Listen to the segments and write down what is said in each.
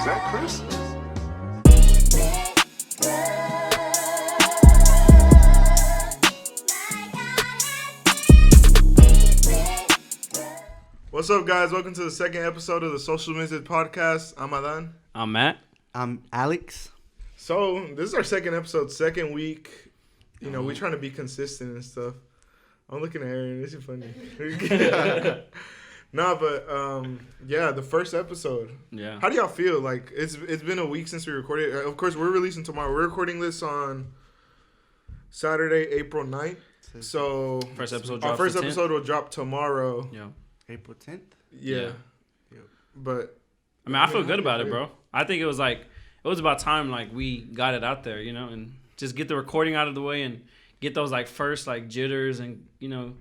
that Chris? What's up, guys? Welcome to the second episode of the Soulcial Misfits Podcast. I'm Adan. I'm Matt. I'm Alex. So, this is our second episode, second week. You know, we're trying to be consistent and stuff. I'm looking at Aaron. This is funny. Yeah, the first episode. Yeah. How do y'all feel? Like, it's been a week since we recorded. Of course, we're releasing tomorrow. We're recording this on Saturday, April 9th. So, First episode our drops first the 10th. episode will drop tomorrow. Yeah. April 10th? Yeah. But I mean, I feel good about it, bro. I think it was about time, like, we got it out there, you know, and just get the recording out of the way and get those, like, first, like, jitters and, you know,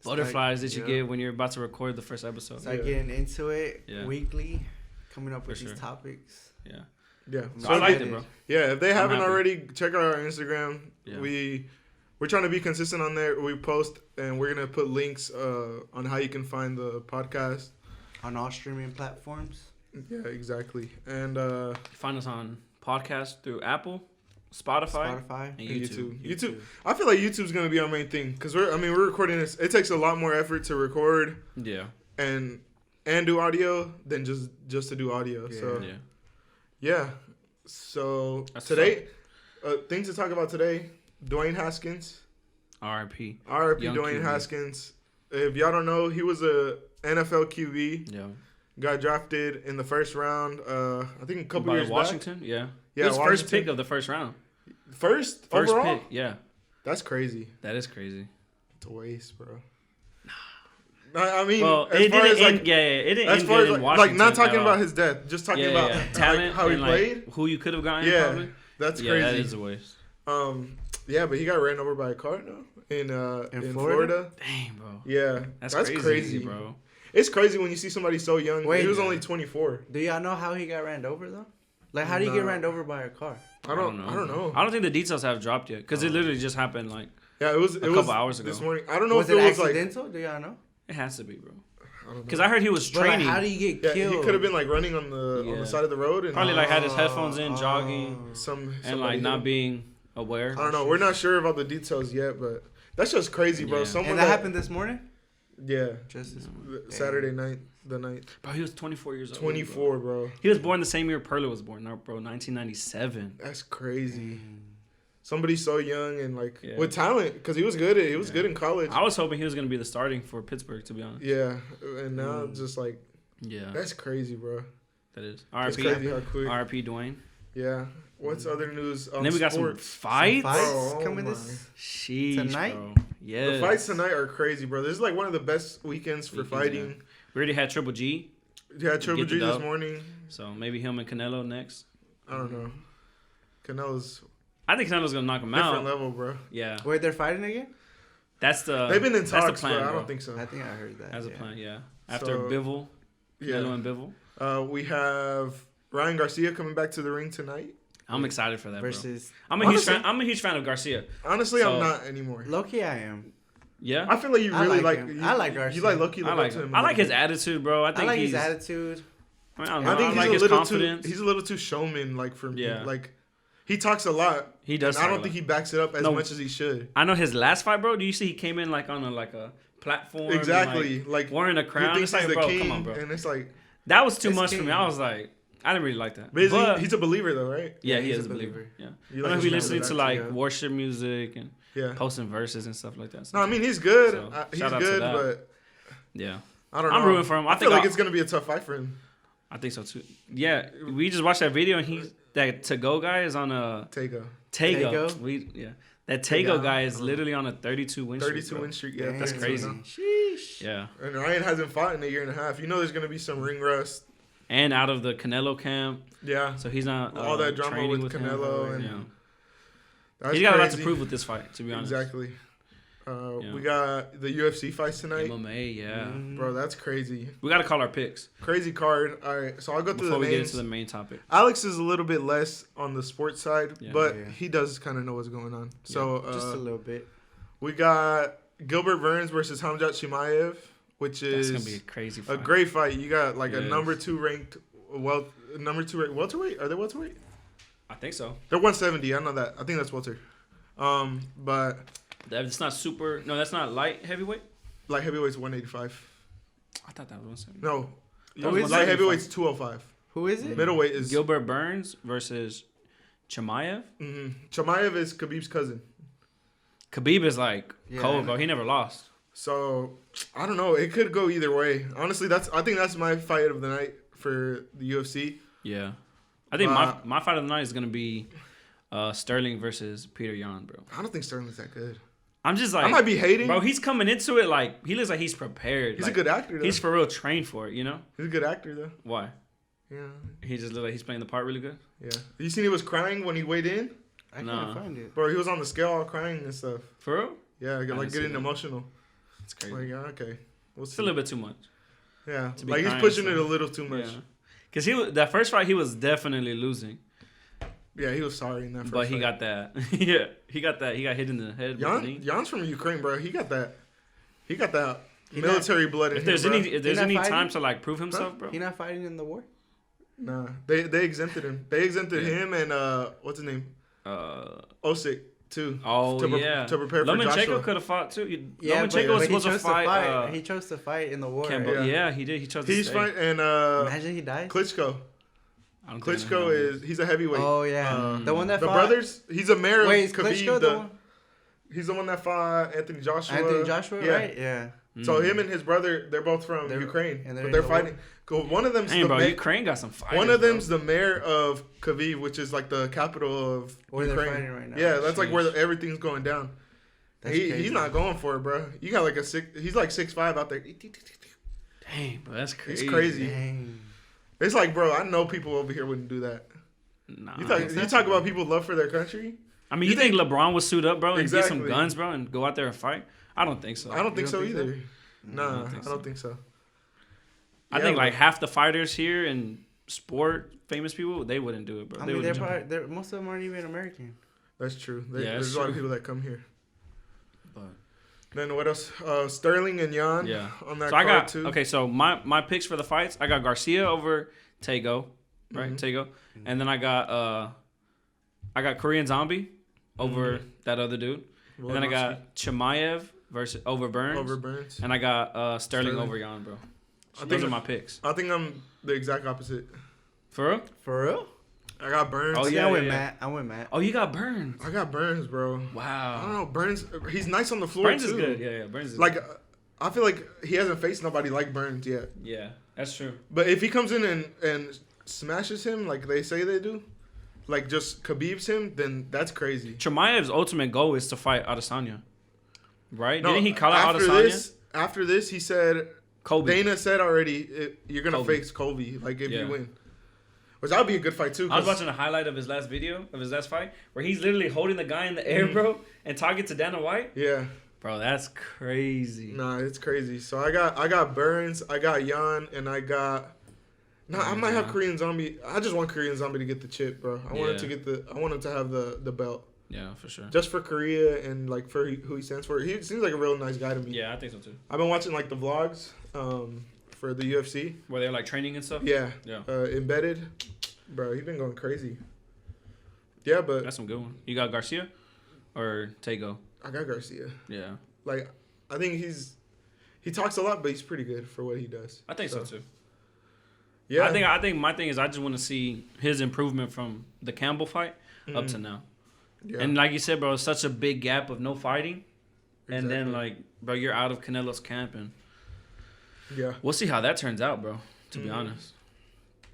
butterflies that you get when you're about to record the first episode. Start getting into it weekly, coming up with these topics. Yeah. Yeah. So I liked it, bro. Yeah, if they haven't happy. already, check out our Instagram. Yeah. We're trying to be consistent on there. We post, and we're going to put links on how you can find the podcast. On all streaming platforms. Yeah, exactly. And find us on podcast through Apple, Spotify, and YouTube. I feel like YouTube's going to be our main thing because we're recording this. It takes a lot more effort to record and do audio than just to do audio. So That's today, things to talk about today. Dwayne Haskins. R.I.P. Dwayne QB. Haskins. If y'all don't know, he was a NFL QB. Yeah. Got drafted in the first round. I think a couple years Washington. back. Yeah. Yeah, It was Washington. first pick of the first round. First overall? Pick. Yeah. That's crazy. That is crazy. It's a waste, bro. I mean, Well, as it far didn't as like, end. Yeah, it didn't as end far good as in like, Washington. not talking at all. about his death, just talking about talent, how he and, played. like, who you could have gotten. Yeah, probably. that's Yeah, crazy. that is a waste. Yeah, but he got ran over by a car in Florida. Dang, bro. Yeah, That's crazy, bro. It's crazy when you see somebody so young. Wait, he was only 24. Do y'all know how he got ran over though? Like, how do you get ran over by a car? I don't know. I don't think the details have dropped yet because it literally just happened like Yeah, it was a couple hours ago. this morning. I don't know Was if it it was like. accidental? Do y'all know? It has to be, bro. I don't know. Because I heard he was But, like, training. how do you get Yeah, killed? he could have been like running on the side of the road and Probably like had his headphones in, jogging, some and like not being aware. I don't know. We're not sure about the details yet, but that's just crazy, bro. Yeah. Someone And that happened this morning? Yeah, Just this Saturday night, the night. Bro, he was 24 years old. 24, bro. He was born the same year Perla was born, bro. 1997. That's crazy. Somebody so young and like Yeah. with talent, because he was good. He was good in college. I was hoping he was gonna be the starting for Pittsburgh, to be honest. Yeah, and now just like Yeah, that's crazy, bro. that is. It's R.I.P. crazy how quick. R.I.P. Dwayne. Yeah. What's other news? And then we got some sports? fights. Oh, coming my. this Sheesh, tonight? bro. Yeah. The fights tonight are crazy, bro. This is like one of the best weekends for fighting. Yeah. We already had Triple G, Yeah, Triple Get the G this dub. morning. so maybe him and Canelo next. I don't know. Canelo's I think Canelo's gonna knock him different out. level, bro. Yeah, Wait, they're fighting again? that's the. They've been in that's the talks, plan, but I bro. don't think so. I think I heard that. As a yeah. plan, yeah. After So, Bivol, Yeah. Canelo and Bivol. We have Ryan Garcia coming back to the ring tonight. I'm excited for that, Versus bro. I'm a huge fan of Garcia. Honestly, So- I'm not anymore. Loki, I am. Yeah, I feel like you I really like like. him. You, I like Garcia. You like Loki. I like him. I like his attitude, bro. I I think like he's his attitude. I mean, I don't know. I think I he's like a his little confidence. too. He's a little too showman, like for me. Yeah. Like he talks a lot. He does And I talk a don't lot. think he backs it up as No. much as he should. I know his last fight, bro. Do you see he came in like on a platform? and, Exactly. Like wearing a crown. He It's thinks like, he's the bro, king, come on, bro. and it's like. That was too It's much for king. me. I was like, I didn't really like that. But he's a believer though, right? Yeah, Yeah, he he's is a a believer. believer. Yeah. You I know like he his listening that to too, like yeah. worship music and Yeah. posting verses and stuff like that. No, I mean he's good. So, He's shout out to good, that. but Yeah, I don't know. I'm rooting for him. I I feel think like it's gonna be a tough fight for him. I think so too. Yeah, we just watched that video and that to-go guy is on a Tego. Tego. Tego? That Tego Tego. guy is literally on a 32 win streak. 32 bro. win streak. Yeah, Dang, That's 32 crazy. now. Sheesh. Yeah, And Ryan hasn't fought in a year and a half. You know there's gonna be some ring rust. and out of the Canelo camp, Yeah. so he's not All that drama training with him. Canelo and Yeah. That's He's got a lot to crazy. prove with this fight, to be honest. Exactly. Yeah. We got the UFC fights tonight. MMA, yeah. Bro, that's crazy. We got to call our picks Crazy card. All right, so I'll go through before the we get names. into the main topic. Alex is a little bit less on the sports side, Yeah. but Yeah. he does kind of know what's going on. So Just a little bit. we got Gilbert Burns versus Hamza Chimayev, which That's is going to be a crazy a fight. great fight. You got like a Yes. number 2 ranked number 2 welterweight. Are they welterweight? I think so. They're 170. I know that. I think that's welter. But that's not super. No, that's not light heavyweight. Light heavyweight's 185. I thought that was 170. No, light heavyweight's 205. Who is it? Middleweight is Gilbert Burns versus Chimayev. Mm-hmm. Chimayev is Khabib's cousin. Khabib is like cold, bro. He never lost. So I don't know. It could go either way. Honestly, I think that's my fight of the night for the UFC. Yeah, I think my fight of the night is gonna be Sterling versus Peter Yan, bro. I don't think Sterling's that good. I'm just like, I might be hating, bro. He's coming into it like he looks like he's prepared. He's like, a good actor, though. He's for real trained for it, you know. He's a good actor, though. Why? Yeah. He just looked like he's playing the part really good. Yeah. You seen he was crying when he weighed in? I can't find it, bro. He was on the scale all crying and stuff. For real? Yeah, like getting emotional. It's crazy. Like, yeah, okay. It's a little bit too much. Yeah, like he's pushing it a little too much. Because that first fight he was definitely losing. Yeah, he was sorry in that first fight. But he got that. Yeah, he got hit in the head. Jan's from Ukraine, bro. He got that military blood in him. If there's any time to like prove himself, bro. He not fighting in the war? Nah, they exempted him. They exempted him and what's his name? Osik too. Oh to prepare for Joshua. Lomachenko could have fought too. Yeah, Lomachenko was supposed to fight. He chose to fight in the war. Yeah, he did. He chose. He's fighting and imagine he dies. Klitschko. Klitschko is a heavyweight. Oh yeah, the one that the fought brothers. He's a mayor. Wait, is Klitschko the one? He's the one that fought Anthony Joshua. Right? Yeah. So him and his brother, they're both from Ukraine, but they're fighting. One of them's Ukraine got some fighters. One of them's the mayor of Kyiv, which is like the capital of where Ukraine. They're fighting right now. Yeah, that's like where everything's going down. He's not going for it, bro. You got like he's like 6'5" out there. Dang, bro, that's crazy. It's crazy. Dang. It's like, bro, I know people over here wouldn't do that. Nah, you talk about people's love for their country. I mean, you think LeBron would suit up, bro, and get some guns, bro, and go out there and fight? I don't think so. I don't think so either. Nah, I don't think so. I think like half the fighters here and sport famous people, they wouldn't do it, bro. I mean, most of them aren't even American. That's true. There's a lot of people that come here. But then what else? Sterling and Yan. Yeah. On that card too. Okay, so my picks for the fights, I got Garcia over Tego, right? Mm-hmm. Tego, and then I got Korean Zombie over that other dude, and then I got Chimayev over Burns. And I got Sterling over Yan, bro. Those are my picks. I think I'm the exact opposite. For real? I got Burns. Oh yeah, I went Matt. Oh, you got Burns. I got Burns, bro. Wow. I don't know, Burns. He's nice on the floor Burns too. Burns is good. Yeah, Burns is like, good. I feel like he hasn't faced nobody like Burns yet. Yeah, that's true. But if he comes in and smashes him like they say they do, like just Khabib's him, then that's crazy. Chimayev's ultimate goal is to fight Adesanya. Right? No, didn't he call out Adesanya? After this, he said, Colby. Dana said already, you're going to face Colby, like, if you win. Which that would be a good fight, too. I was watching a highlight of his last video, of his last fight, where he's literally holding the guy in the air, bro, and talking to Dana White. Yeah. Bro, that's crazy. Nah, it's crazy. So I got Burns, I got Yan, and I got... I might have Korean Zombie. I just want Korean Zombie to get the chip, bro. I want him to have the belt. Yeah, for sure. Just for Korea and like for who he stands for. He seems like a real nice guy to me. Yeah, I think so too. I've been watching like the vlogs for the UFC. Where they're like training and stuff? Yeah. Embedded. Bro, he's been going crazy. Yeah, but... That's some good one. You got Garcia or Tego? I got Garcia. Yeah. Like, I think he talks a lot, but he's pretty good for what he does. I think so too. Yeah. I think my thing is I just want to see his improvement from the Campbell fight up to now. Yeah. And like you said, bro, it's such a big gap of no fighting. Exactly. And then, like, bro, you're out of Canelo's camp. And we'll see how that turns out, bro, to be honest.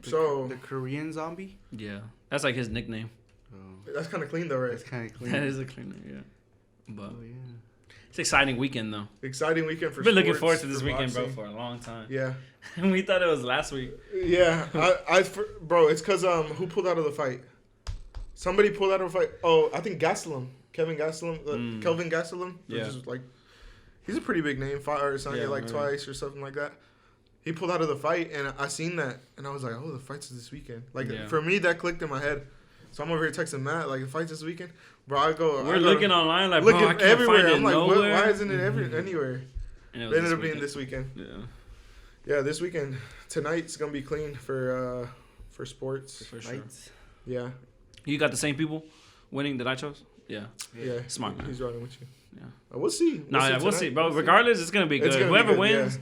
The Korean Zombie? Yeah. That's like his nickname. Oh. That's kind of clean, though, right? That's kind of clean. That is a clean name, yeah. But it's an exciting weekend, though. Exciting weekend for I've been looking forward to this weekend, bro, for a long time. Yeah. And we thought it was last week. Yeah. Bro, it's because who pulled out of the fight? Somebody pulled out of a fight. Oh, I think Gastelum. Kelvin Gastelum. Yeah. Which is like, he's a pretty big name. Fought Adesanya twice or something like that. He pulled out of the fight, and I seen that, and I was like, oh, the fight's this weekend. Like, for me, that clicked in my head. So I'm over here texting Matt, like, the fight's this weekend? Bro, We're looking online, like, bro, I can't everywhere. find it I'm like, nowhere. Why isn't it anywhere? And it ended up being this weekend. Yeah. Yeah, this weekend. Tonight's going to be clean for for sports. For sure. Yeah. You got the same people winning that I chose? Yeah. Smart, man. He's running with you. Yeah. We'll see. We'll see, bro. Regardless, it's gonna be good. Whoever wins,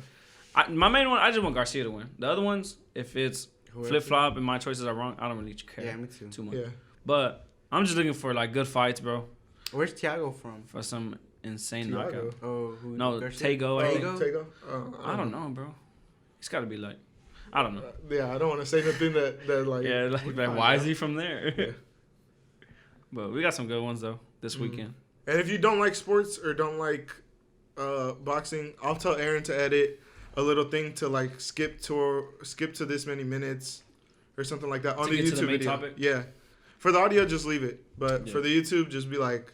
my main one, I just want Garcia to win. The other ones, if it's flip flop and my choices are wrong, I don't really care. Yeah, me too much. Yeah. But I'm just looking for like good fights, bro. Where's Thiago from? For some insane knockout. Oh, no, Tego. Tego. I don't know, bro. It's got to be like, I don't know. I don't want to say nothing that like. Yeah, like why is he from there? Yeah. But we got some good ones though this weekend. And if you don't like sports or don't like boxing, I'll tell Aaron to edit a little thing to like skip to this many minutes or something like that on the YouTube video. Topic? Yeah. For the audio, just leave it. But for the YouTube, just be like,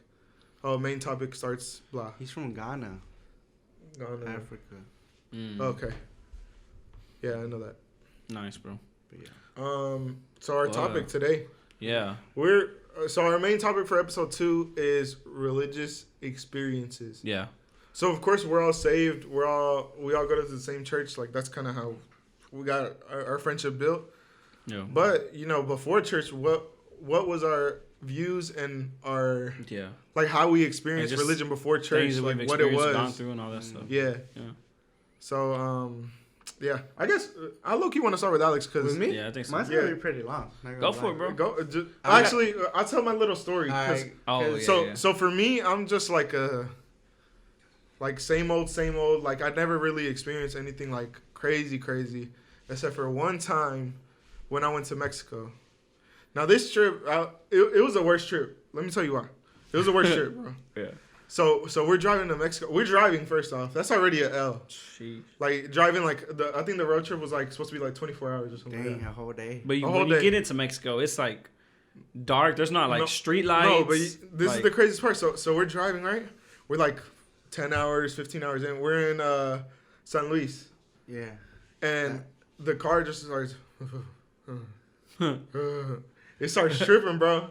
oh, main topic starts blah. He's from Ghana. Africa. Okay. Yeah, I know that. Nice, bro. But yeah. So our topic today. Yeah. So our main topic for episode 2 is religious experiences. Yeah. So of course we're all saved. We all go to the same church. Like that's kind of how we got our friendship built. Yeah. But before church, what was our views and our like how we experienced religion before church, like what it was, gone through and all that stuff. Yeah. So I guess I low-key want to start with Alex because with me, I think so. Mine's gonna be pretty long. Go for it, bro. I'll tell my little story. So for me, I'm just like same old. Like I never really experienced anything like crazy, except for one time when I went to Mexico. Now this trip, it was the worst trip. Let me tell you why. It was the worst trip, bro. Yeah. So we're driving to Mexico. We're driving first off. That's already an L. Sheesh. Like driving I think the road trip was like supposed to be like 24 hours or something. Dang, a whole day. But when you get into Mexico, it's like dark. There's not like street lights. No, but this is the craziest part. So we're driving, right? We're like 10 hours, 15 hours in. We're in San Luis. Yeah. And the car just starts. It starts tripping, bro.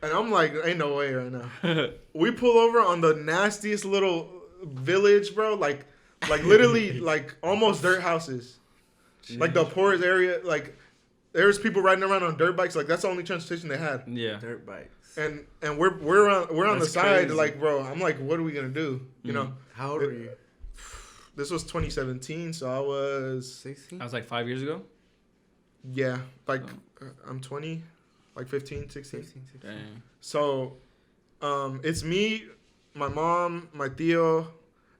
And I'm like, ain't no way right now. We pull over on the nastiest little village, bro. Like literally, like almost dirt houses. Jeez. Like the poorest area. Like there's people riding around on dirt bikes. Like that's the only transportation they had. Yeah, dirt bikes. And we're on the side. Crazy. Like, bro, I'm like, what are we gonna do? You know? How old were you? This was 2017, so I was 16. I was like 5 years ago. Yeah, like I'm 20. Like 15, 16. 16. Dang. So, it's me, my mom, my tío,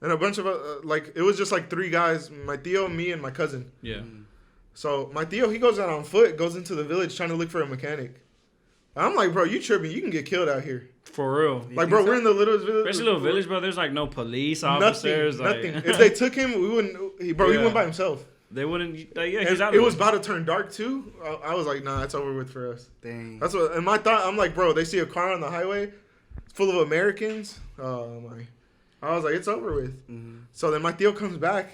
and a bunch of it was just like 3 guys. My tío, me, and my cousin. Yeah. So my tío, he goes out on foot, goes into the village trying to look for a mechanic. I'm like, bro, you tripping? You can get killed out here. For real. Like, bro, we're in the littlest village. There's a little village, bro. There's like no police officers. Nothing. If they took him, we wouldn't. He went by himself. They wouldn't. It was about to turn dark too. I was like, nah, it's over with for us. Dang. That's what. And my thought, I'm like, bro, they see a car on the highway, full of Americans. Oh my! I was like, it's over with. Mm-hmm. So then my tío comes back,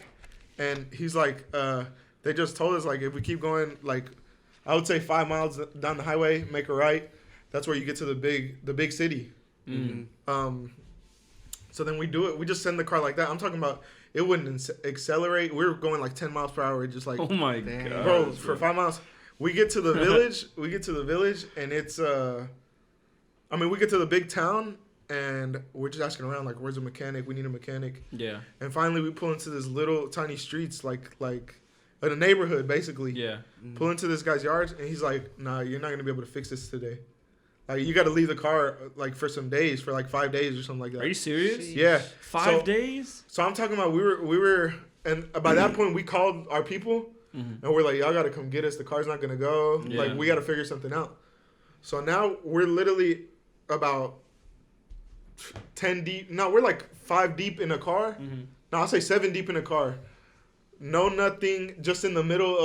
and he's like, they just told us like if we keep going like, I would say 5 miles down the highway, make a right. That's where you get to the big city. Mm-hmm. So then we do it. We just send the car like that. I'm talking about. It wouldn't accelerate. We were going like 10 miles per hour, just like. Oh my god, bro! For 5 miles, we get to the village. And it's we get to the big town, and we're just asking around like, "Where's a mechanic? We need a mechanic." Yeah. And finally, we pull into this little tiny streets, like in a neighborhood, basically. Yeah. Mm-hmm. Pull into this guy's yard, and he's like, "Nah, you're not gonna be able to fix this today. Like, you got to leave the car like for some days, for like 5 days or something like that." Are you serious? Sheesh. Yeah. 5 days? So I'm talking about we were, and by that point we called our people, and we're like, y'all got to come get us. The car's not gonna go. Yeah. Like, we got to figure something out. So now we're literally about 10 deep. No, we're like 5 deep in a car. Mm-hmm. No, I'll say 7 deep in a car. No, nothing. Just in the middle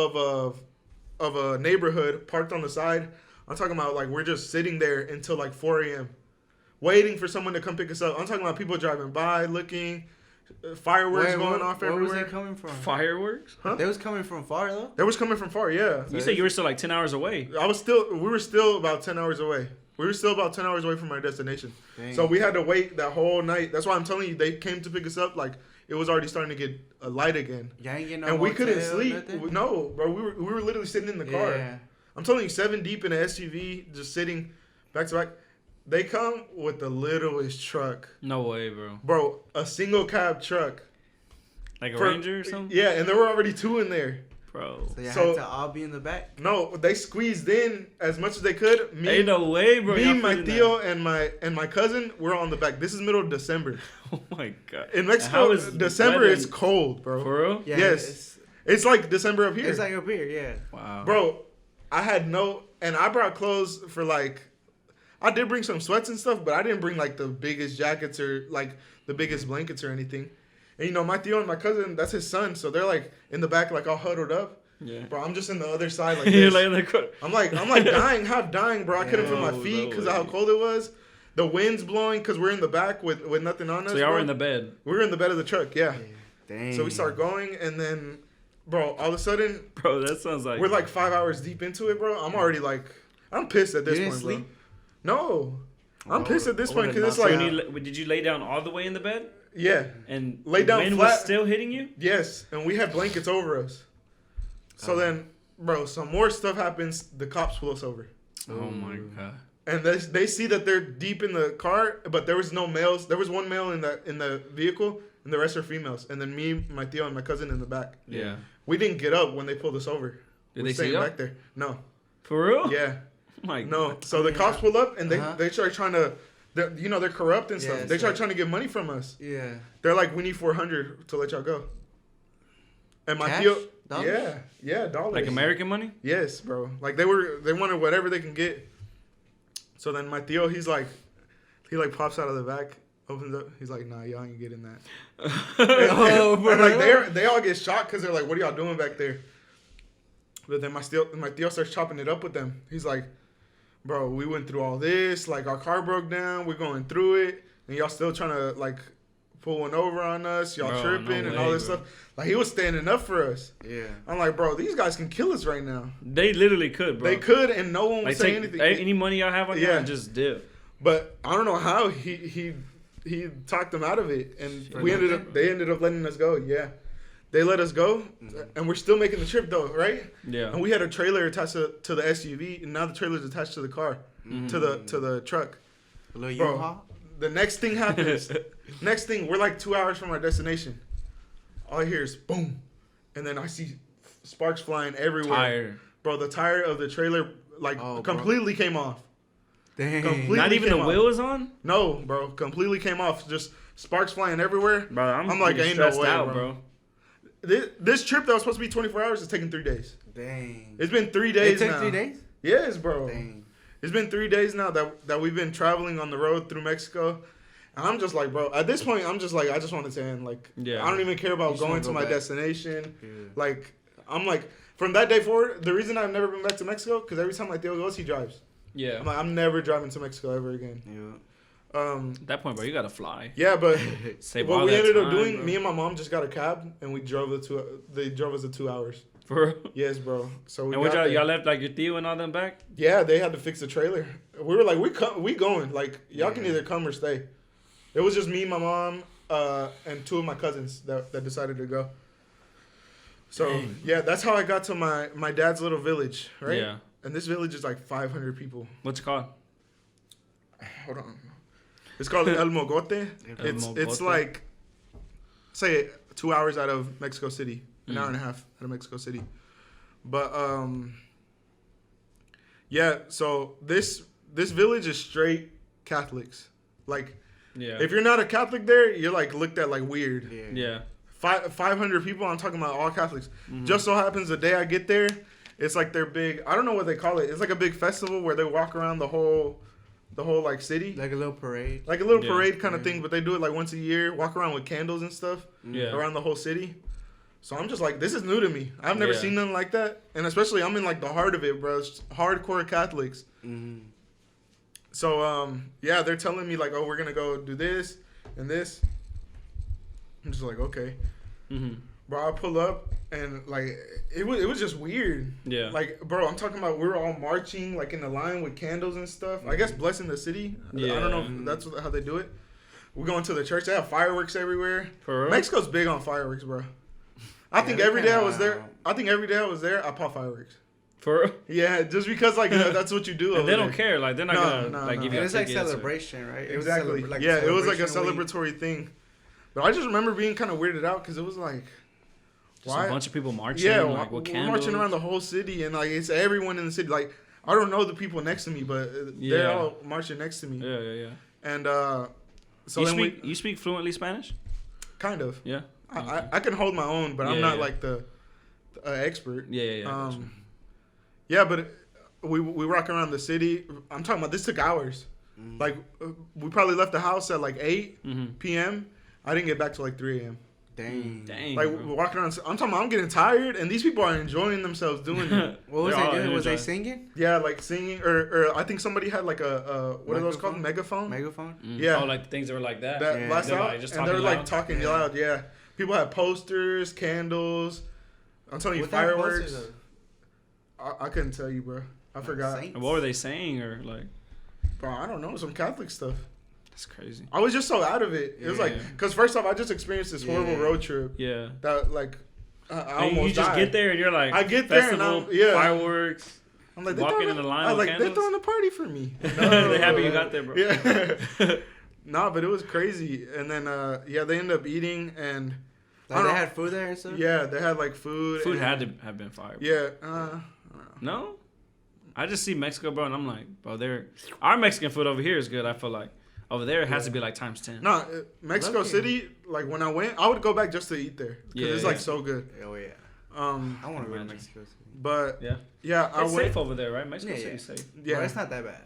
of a neighborhood, parked on the side. I'm talking about like we're just sitting there until like 4 a.m. waiting for someone to come pick us up. I'm talking about people driving by, looking, fireworks going off everywhere. Where was they coming from? Fireworks? Huh? They was coming from far though? They was coming from far, yeah. You said you were still like 10 hours away. We were still about 10 hours away. We were still about 10 hours away from our destination. Dang. So we had to wait that whole night. That's why I'm telling you, they came to pick us up like it was already starting to get light again. Y'all ain't getting no and we couldn't sleep. Nothing? No, bro. We were literally sitting in the car. I'm telling you, 7 deep in an SUV, just sitting back to back. They come with the littlest truck. No way, bro. Bro, a single cab truck. Like a Ranger or something? Yeah, and there were already 2 in there. Bro. So you had to all be in the back? No, they squeezed in as much as they could. Ain't no way, bro. Me, my tío, and my cousin, we're on the back. This is middle of December. Oh, my God. In Mexico, December, it's cold, bro. For real? Yeah, yes. It's like December up here. It's like up here, yeah. Wow. Bro, I had and I brought clothes for like, I did bring some sweats and stuff, but I didn't bring like the biggest jackets or like the biggest blankets or anything. And you know, my tío and my cousin, that's his son, so they're like in the back, like all huddled up. Yeah. Bro, I'm just in the other side like this. I'm like dying, half dying, bro. I couldn't feel my feet because of how cold it was. The wind's blowing because we're in the back with nothing on us. So y'all were in the bed. We were in the bed of the truck, yeah. Dang. So we start going, and then, bro, all of a sudden, bro, that sounds like we're like 5 hours deep into it, bro. I'm already like, I'm pissed at this point, sleep? bro. No, I'm pissed at this point because it's like. Did you lay down all the way in the bed? Yeah. And lay down wind flat. Was still hitting you? Yes, and we had blankets over us. So then, bro, some more stuff happens. The cops pull us over. Oh my God. And they see that they're deep in the car, but there was no males. There was one male in the vehicle, and the rest are females. And then me, my tío, and my cousin in the back. Yeah. We didn't get up when they pulled us over. Did they see back there? No. For real? Yeah. Oh my no. God. So the cops pull up, and they start trying to. They're corrupt and stuff. They start trying to get money from us. Yeah. They're like, we need $400 to let y'all go. And my Cash? tío, Dollars? yeah, dollars. Like American money? Yes, bro. Like they wanted whatever they can get. So then my tío, he pops out of the back, opens up. He's like, nah, y'all ain't getting that. and like they all get shocked because they're like, what are y'all doing back there? But then my tío starts chopping it up with them. He's like, bro, we went through all this. Like, our car broke down. We're going through it. And y'all still trying to, like, pull one over on us. Y'all tripping and all this stuff. Like, he was standing up for us. Yeah. I'm like, bro, these guys can kill us right now. They literally could, bro. They could, and no one would say anything. Any money y'all have on y'all, just dip. But I don't know how he talked them out of it. And they ended up letting us go, yeah. They let us go, and we're still making the trip, though, right? Yeah. And we had a trailer attached to the SUV, and now the trailer's attached to the car, to the truck. A little U-Haul? The next thing happens. We're like 2 hours from our destination. All I hear is boom, and then I see sparks flying everywhere. Tire. Bro, the tire of the trailer completely came off. Dang. Completely Not even the wheel was on? No, bro. Completely came off. Just sparks flying everywhere. Bro, I'm like, ain't no way, out, bro. This trip that was supposed to be 24 hours is taking 3 days. Dang. It's been 3 days now. It took 3 days? Yes, bro. Dang. It's been 3 days now that we've been traveling on the road through Mexico. And I'm just like, bro, at this point, I'm just like, I just want to end. Like, I don't even care about going to my destination. Yeah. Like, I'm like, from that day forward, the reason I've never been back to Mexico, because every time my tío goes, he drives. Yeah. I'm like, I'm never driving to Mexico ever again. Yeah. At that point, bro, you gotta fly. Yeah, but what we ended up doing, bro. me and my mom just got a cab, and we drove they drove us the 2 hours. For real? Yes, bro. So we y'all left like your tío and all them back? Yeah, they had to fix the trailer. We were like, we going. Like, y'all can either come or stay. It was just me, my mom, and 2 of my cousins that decided to go. So, yeah, that's how I got to my dad's little village, right? Yeah. And this village is like 500 people. What's it called? Hold on. It's called El Mogote. It's like, say, 2 hours out of Mexico City. An hour and a half out of Mexico City. But, yeah, so this village is straight Catholics. Like, if you're not a Catholic there, you're, like, looked at like weird. Yeah. 500 people, I'm talking about all Catholics. Just so happens the day I get there, it's like their big, I don't know what they call it. It's like a big festival where they walk around the whole like city. Like a little parade. Like a little parade kind of thing, but they do it like once a year, walk around with candles and stuff around the whole city. So I'm just like, this is new to me. I've never seen nothing like that. And especially I'm in like the heart of it, bro. It's hardcore Catholics. Mm-hmm. So, they're telling me like, oh, we're going to go do this and this. I'm just like, okay. Mm-hmm. Bro, I pull up and like, it was just weird. Yeah. Like, bro, I'm talking about we were all marching like in the line with candles and stuff. Mm-hmm. I guess blessing the city. Yeah. I don't know if that's how they do it. We're going to the church. They have fireworks everywhere. For real? Mexico's big on fireworks, bro. I think every day I was there, I pop fireworks. For real? Yeah, just because like that's what you do. And they don't there. care. Like they're not gonna give you. It's like celebration, right? Exactly. It was like a celebratory thing. But I just remember being kind of weirded out because it was like, just a bunch of people marching. Yeah, like, we're marching around the whole city, and like it's everyone in the city. Like I don't know the people next to me, but they're all marching next to me. Yeah. And so you speak fluently Spanish? Kind of. Yeah. I can hold my own, but I'm not like the expert. Yeah. Yeah, but we rock around the city. I'm talking about this took hours. Mm-hmm. Like we probably left the house at like 8 p.m. I didn't get back till like 3 a.m. Dang. Like we're walking around. I'm talking about I'm getting tired, and these people are enjoying themselves doing it. What was they doing? Was they singing? Yeah, like singing, or I think somebody had like a what are those called? Megaphone. Mm. Yeah. Oh, like the things that were like that. Blast out, like, and they were like talking loud. Yeah. People had posters, candles. I'm telling you, fireworks. I couldn't tell you, bro. I forgot. And what were they saying, or like? Bro, I don't know. Some Catholic stuff. That's crazy. I was just so out of it. It was like, because first off, I just experienced this horrible road trip. Yeah. That like, I almost you just died. get there and you're like, I get there and I'm fireworks. I'm like, walking in the line. I was with like, candles. they're throwing a party for me. No, they're happy you got there, bro. Yeah. Nah, but it was crazy. And then they ended up eating and. Like they had food there and stuff. Yeah, they had like food. Food had to have been fire. Bro. Yeah. No. I just see Mexico, bro, and I'm like, bro, our Mexican food over here is good. I feel like over there it has to be like times 10. No, Mexico City. Like when I went, I would go back just to eat there because it's like so good. Oh yeah. I want to go to Mexico City. But yeah, it's safe over there, right? Mexico City's safe. Yeah, but it's not that bad.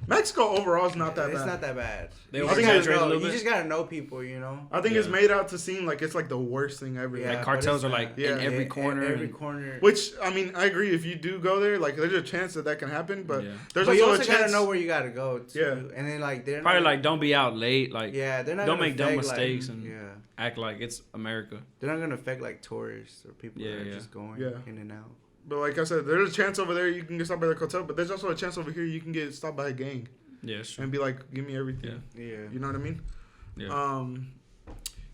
Mexico overall is not that bad. It's not that bad. They exaggerate a little bit. You just gotta know people, you know. I think it's made out to seem like it's like the worst thing ever. Yeah, like cartels are like in every corner. Every corner. Which I mean, I agree. If you do go there, like there's a chance that can happen, but there's also a you chance. gotta know where you gotta go. Too. Yeah, and then like they're probably like don't be out late. Like they're not. Don't make dumb mistakes like, and act like it's America. They're not gonna affect like tourists or people that are just going in and out. But like I said, there's a chance over there you can get stopped by the cartel, but there's also a chance over here you can get stopped by a gang. Yeah, sure. And be like, give me everything. Yeah. You know what I mean? Yeah.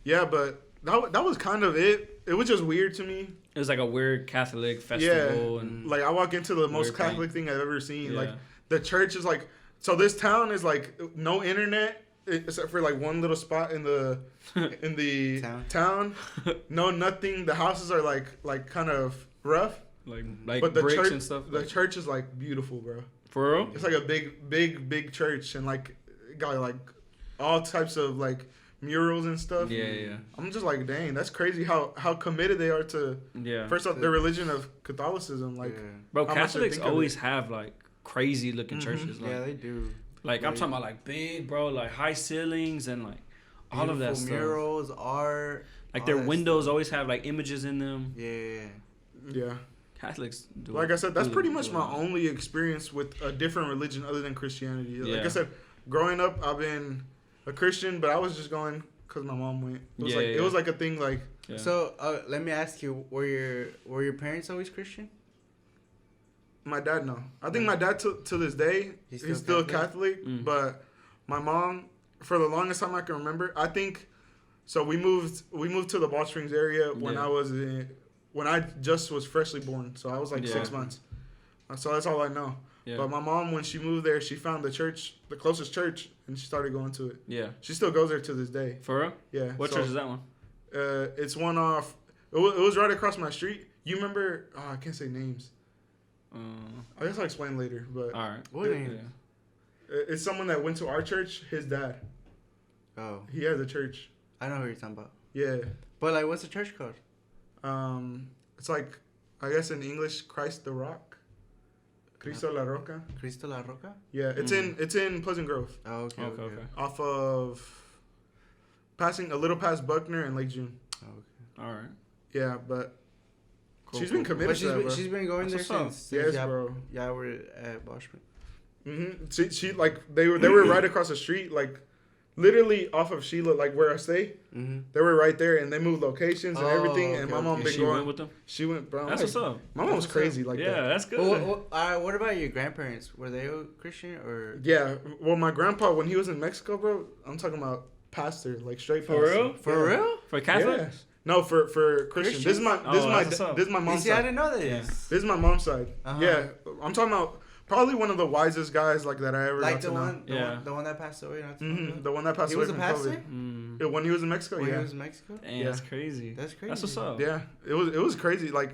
Yeah, but that was kind of it. It was just weird to me. It was like a weird Catholic festival. Yeah. And like I walk into the most Catholic thing I've ever seen. Yeah. Like the church is like, so this town is like no internet except for like one little spot in the town. No nothing. The houses are like kind of rough. Like but the bricks church, and stuff. The church is like beautiful, bro. For real? It's like a big church and like got like all types of like murals and stuff. Yeah. I'm just like, dang, that's crazy how committed they are to first off their religion of Catholicism. Like, bro, Catholics always have like crazy looking churches. Like, yeah, they do. Like I'm talking about like big, bro, like high ceilings and like all of that stuff. Murals, art. Like their windows always have like images in them. Yeah. Catholics do. Like I said, that's pretty much my only experience with a different religion other than Christianity. Like I said, growing up, I've been a Christian, but I was just going because my mom went. It was like a thing. Like so, let me ask you: were your parents always Christian? My dad, no. I think my dad to this day he's still Catholic, but my mom, for the longest time I can remember, I think. So we moved to the Ball Springs area when I just was freshly born. So I was like 6 months. So that's all I know. Yeah. But my mom, when she moved there, she found the closest church, and she started going to it. Yeah. She still goes there to this day. For real? Yeah. What church is that one? It's one off. It was right across my street. You remember? Oh, I can't say names. I guess I'll explain later. But all right. What name? It's someone that went to our church. His dad. Oh. He has a church. I know who you're talking about. Yeah. But like, what's the church called? It's like, I guess in English, Christ the Rock. Cristo la Roca. Cristo la Roca? Yeah, it's in Pleasant Grove. Oh, okay. Off of passing a little past Buckner and Lake June. Oh, okay. All right. Yeah, but she's been committed to that, bro. She's been going there since. Yes, bro. Yeah, we're at Boschman. She like they were right across the street, like literally off of Sheila, like where I stay. They were right there, and they moved locations and everything. And my mom been going. Went with them. She went, bro. That's what's up. My mom was crazy like that. Yeah, that's good. What about your grandparents? Were they Christian or? Yeah, well, my grandpa, when he was in Mexico, bro, I'm talking about pastor, like straight pastor. For real? For real? For Catholic? No, for Christian. This is my mom's side. side. I didn't know this. Yeah. This is my mom's side. Yeah, I'm talking about probably one of the wisest guys like that I ever got to know. The one that passed away. The one that passed away. He was a pastor. Yeah, when he was in Mexico. When he was in Mexico. Dang, that's crazy. That's crazy. That's what's up. Yeah, it was crazy. Like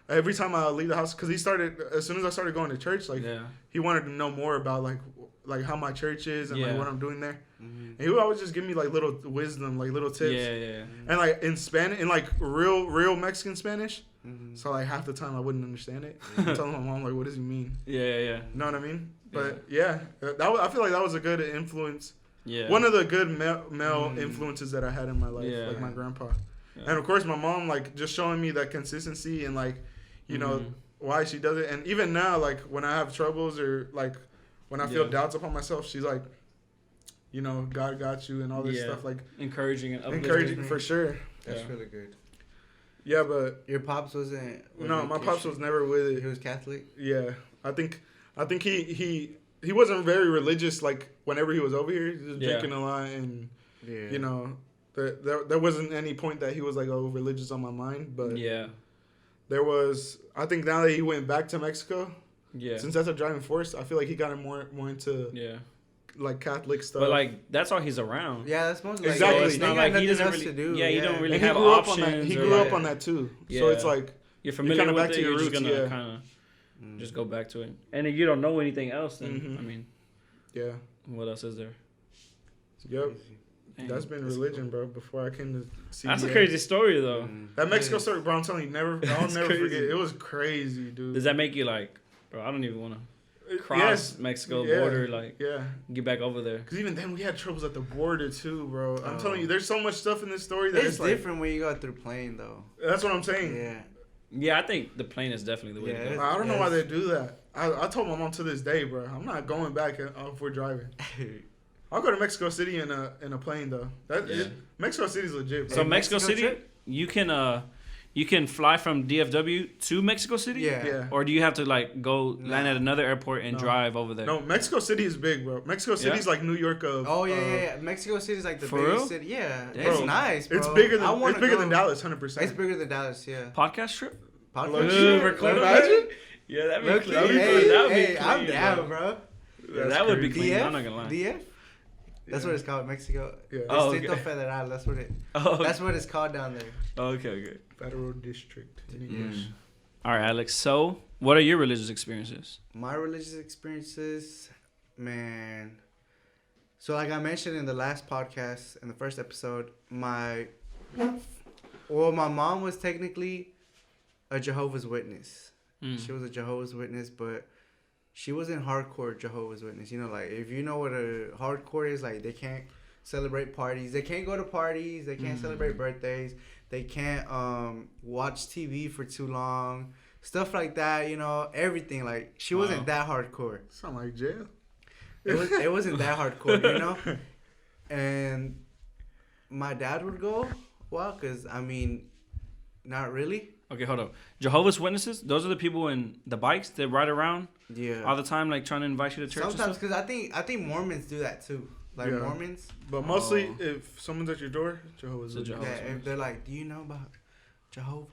every time I leave the house, because he started as soon as I started going to church, like he wanted to know more about like how my church is and like what I'm doing there. And he would always just give me like little wisdom, like little tips. Yeah. And like in Spanish, in like real Mexican Spanish. So like half the time I wouldn't understand it. I'm telling my mom like, what does he mean? Yeah. You know what I mean? But I feel like that was a good influence. Yeah. One of the good male influences that I had in my life, like my grandpa. Yeah. And of course my mom, like just showing me that consistency and like, you know, why she does it. And even now, like when I have troubles or like when I feel doubts upon myself, she's like, you know, God got you and all this stuff, like encouraging and uplifting. Encouraging for sure. That's really good. Yeah, but your pops wasn't no, my pops was never with it. He was Catholic. Yeah, I think he wasn't very religious. Like whenever he was over here, he was drinking a lot, and you know, there wasn't any point that he was like, oh, religious on my mind. But there was. I think now that he went back to Mexico, since that's a driving force, I feel like he got him more into like Catholic stuff. But like that's all he's around. Yeah, that's mostly exactly. It's not like he doesn't really. He don't really have options. He grew up on that too. Yeah. So it's like you're familiar with it. You're just gonna kind of just go back to it. And if you don't know anything else, then I mean, what else is there? Yep. Dang, that's been religion, cool. Bro. Before I came to see. That's a crazy story though. That Mexico story, bro. I'm telling you, I'll never forget. It was crazy, dude. Does that make you like, bro? I don't even want to cross Mexico border, like get back over there. Because even then we had troubles at the border too, bro. I'm telling you, there's so much stuff in this story that it's different like, when you go through plane though. That's what I'm saying. Yeah, I think the plane is definitely the way to go. I don't know why they do that. I told my mom to this day, bro, I'm not going back if we're driving. I'll go to Mexico City in a plane though. Mexico City's legit, bro. So Mexico City, you can fly from DFW to Mexico City? Yeah. Or do you have to like go land at another airport and drive over there? No, Mexico City is big, bro. Mexico City's like New York of. Oh yeah. Mexico City's like the biggest city. Yeah, bro, it's nice, bro. It's bigger than Dallas, 100%. It's bigger than Dallas, yeah. Podcast trip? Imagine? Yeah, that'd be clean. Hey, I'm down, bro. Yeah, that would be clean. I'm not gonna lie. DF? That's what it's called, Mexico. Yeah. Distrito Federal. That's what That's what it's called down there. Okay. Federal District in English. All right, Alex. So, what are your religious experiences? My religious experiences, man. So, like I mentioned in the last podcast, in the first episode, my mom was technically a Jehovah's Witness. She was a Jehovah's Witness, but she wasn't hardcore Jehovah's Witness. You know, like, if you know what a hardcore is, like, they can't celebrate parties. They can't go to parties. They can't celebrate birthdays. They can't watch TV for too long. Stuff like that, you know, everything. Like, she wasn't that hardcore. Sound like jail. It wasn't that hardcore, you know? And my dad would go, well, because, I mean, not really. Okay, hold up. Jehovah's Witnesses, those are the people in the bikes that ride around all the time, like trying to invite you to church. Sometimes, because I think Mormons do that too. Like Mormons. But mostly, if someone's at your door, Jehovah's Witnesses. Yeah, if they're like, do you know about Jehovah?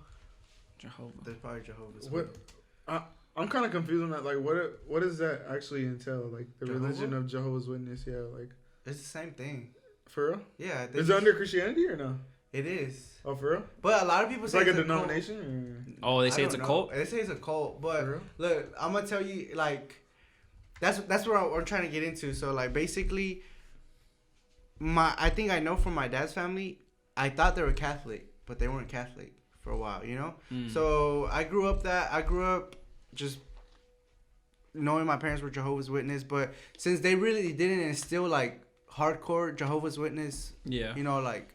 They're probably Jehovah's Witnesses. I'm kind of confused on that. Like, what does that actually entail? Like, the religion of Jehovah's Witness, like. It's the same thing. For real? Yeah. Is it under Christianity or no? It is. Oh, for real? But a lot of people say it's like a denomination? Oh, they say it's a cult? They say it's a cult. But look, I'm going to tell you, like, that's what I'm trying to get into. So, like, basically, I think I know from my dad's family, I thought they were Catholic, but they weren't Catholic for a while, you know? So, I grew up just knowing my parents were Jehovah's Witness. But since they really didn't instill, like, hardcore Jehovah's Witness, you know, like,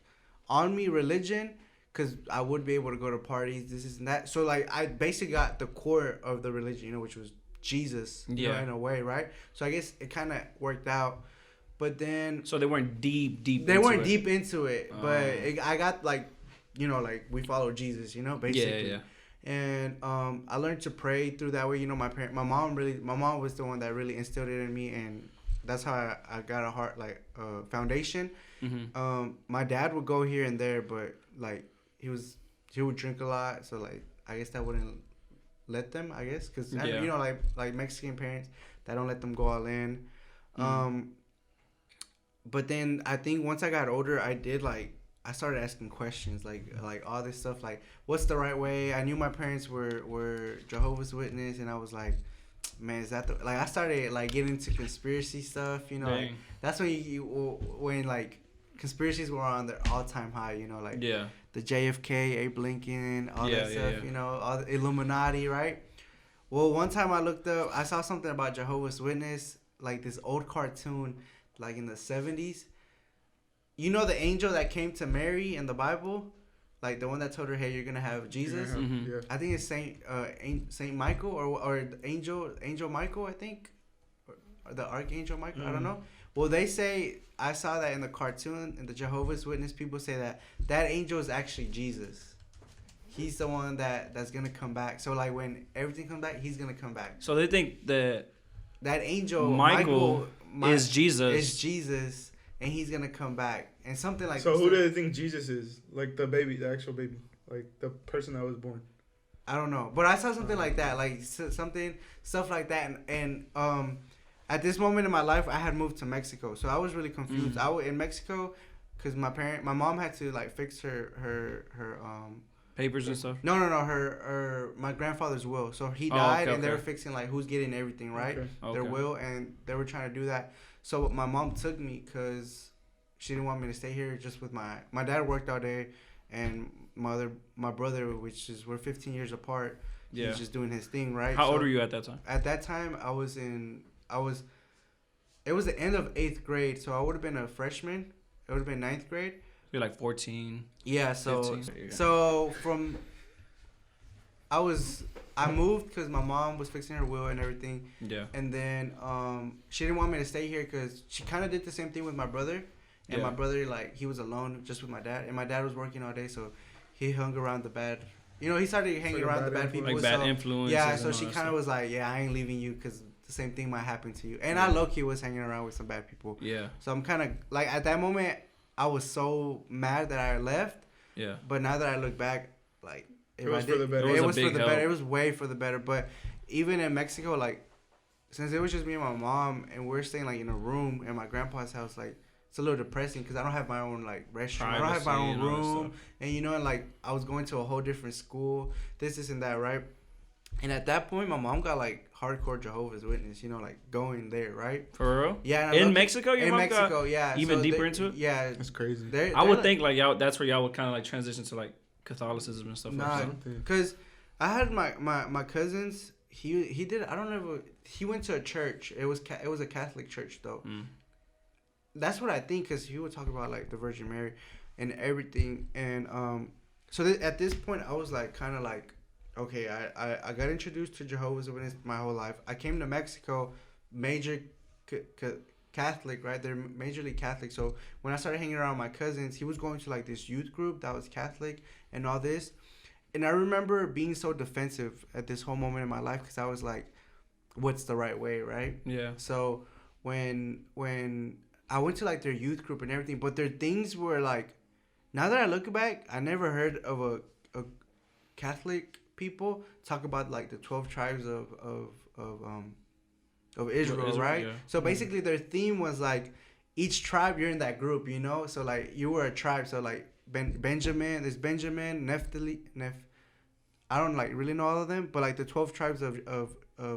on me religion, because I would be able to go to parties, this and that. So, like, I basically got the core of the religion, you know, which was Jesus, you know, in a way, right? So, I guess it kind of worked out. But then... So, they weren't deep They weren't deep into it. But I got, like, you know, like, we follow Jesus, you know, basically. Yeah. And I learned to pray through that way. You know, my mom was the one that really instilled it in me, and that's how I got a foundation. My dad would go here and there, but like he would drink a lot, so like I guess that wouldn't let them, I guess, because you know, like Mexican parents, that don't let them go all in. But then I think once I got older, I started asking questions, like all this stuff, like what's the right way. I knew my parents were Jehovah's Witness, and I was like, man, is that the, like I started like getting into conspiracy stuff, you know. Like, that's when like conspiracies were on their all-time high, you know, like the JFK, Abe Lincoln, all that stuff, you know, all the Illuminati, right? Well, one time I looked up, I saw something about Jehovah's Witness, like this old cartoon, like in the 70s. You know the angel that came to Mary in the Bible, like the one that told her, "Hey, you're gonna have Jesus." I think it's Saint Michael or Angel Michael, I think, or the Archangel Michael. I don't know. Well, they say, I saw that in the cartoon, and the Jehovah's Witness people say that angel is actually Jesus. He's the one that's gonna come back. So like when everything comes back, he's gonna come back. So they think that angel Michael is Jesus. Is Jesus, and he's gonna come back. And something like. So who do they think Jesus is? Like the baby, the actual baby, like the person that was born. I don't know, but I saw something like that, like stuff like that, and at this moment in my life, I had moved to Mexico, so I was really confused. I was in Mexico because my mom had to like fix her papers and stuff. No, her my grandfather's will. So he died, and they were fixing like who's getting everything, right? Their will, and they were trying to do that. So my mom took me because she didn't want me to stay here just with my dad worked all day, and my brother, we're 15 years apart. He's just doing his thing, right? How old were you at that time? At that time, it was the end of 8th grade, so I would have been a freshman. It would have been 9th grade. You're like 14. Yeah, so 15. So I moved because my mom was fixing her will and everything. Yeah. And then she didn't want me to stay here because she kind of did the same thing with my brother. And my brother, like, he was alone just with my dad. And my dad was working all day, so he hung around the bad. You know, he started hanging around the bad people. Like bad influences. Yeah, so she kind of was like, yeah, I ain't leaving you because the same thing might happen to you. And I low-key was hanging around with some bad people. Yeah. So I'm kind of, like, at that moment, I was so mad that I left. Yeah. But now that I look back, like, it was for the better. It was for the better. It was way for the better. But even in Mexico, like, since it was just me and my mom, and we're staying, like, in a room in my grandpa's house, like, it's a little depressing because I don't have my own, like, restroom. I don't have my own room. And, you know, and, like, I was going to a whole different school, this and that, right? And at that point, my mom got, like, hardcore Jehovah's Witness, you know, like, going there, right? For real? Yeah. In Mexico? In Mexico, yeah. Even deeper into it? Yeah. That's crazy. I would think, like, y'all, that's where y'all would kind of, like, transition to, like, Catholicism and stuff like that. Because I had my cousins, he did, I don't know, he went to a church. It was a Catholic church, though. That's what I think, because he would talk about, like, the Virgin Mary and everything. And so at this point, I was, like, kind of like, okay, I got introduced to Jehovah's Witness my whole life. I came to Mexico, major Catholic, right? They're majorly Catholic. So when I started hanging around my cousins, he was going to, like, this youth group that was Catholic and all this. And I remember being so defensive at this whole moment in my life because I was like, what's the right way, right? Yeah. So when I went to, like, their youth group and everything, but their things were, like, now that I look back, I never heard of a Catholic people talk about, like, the 12 tribes of Israel, right? Yeah. So basically their theme was, like, each tribe, you're in that group, you know? So, like, you were a tribe. So, like, Benjamin, there's Benjamin, Naphtali, I don't, like, really know all of them, but, like, the 12 tribes of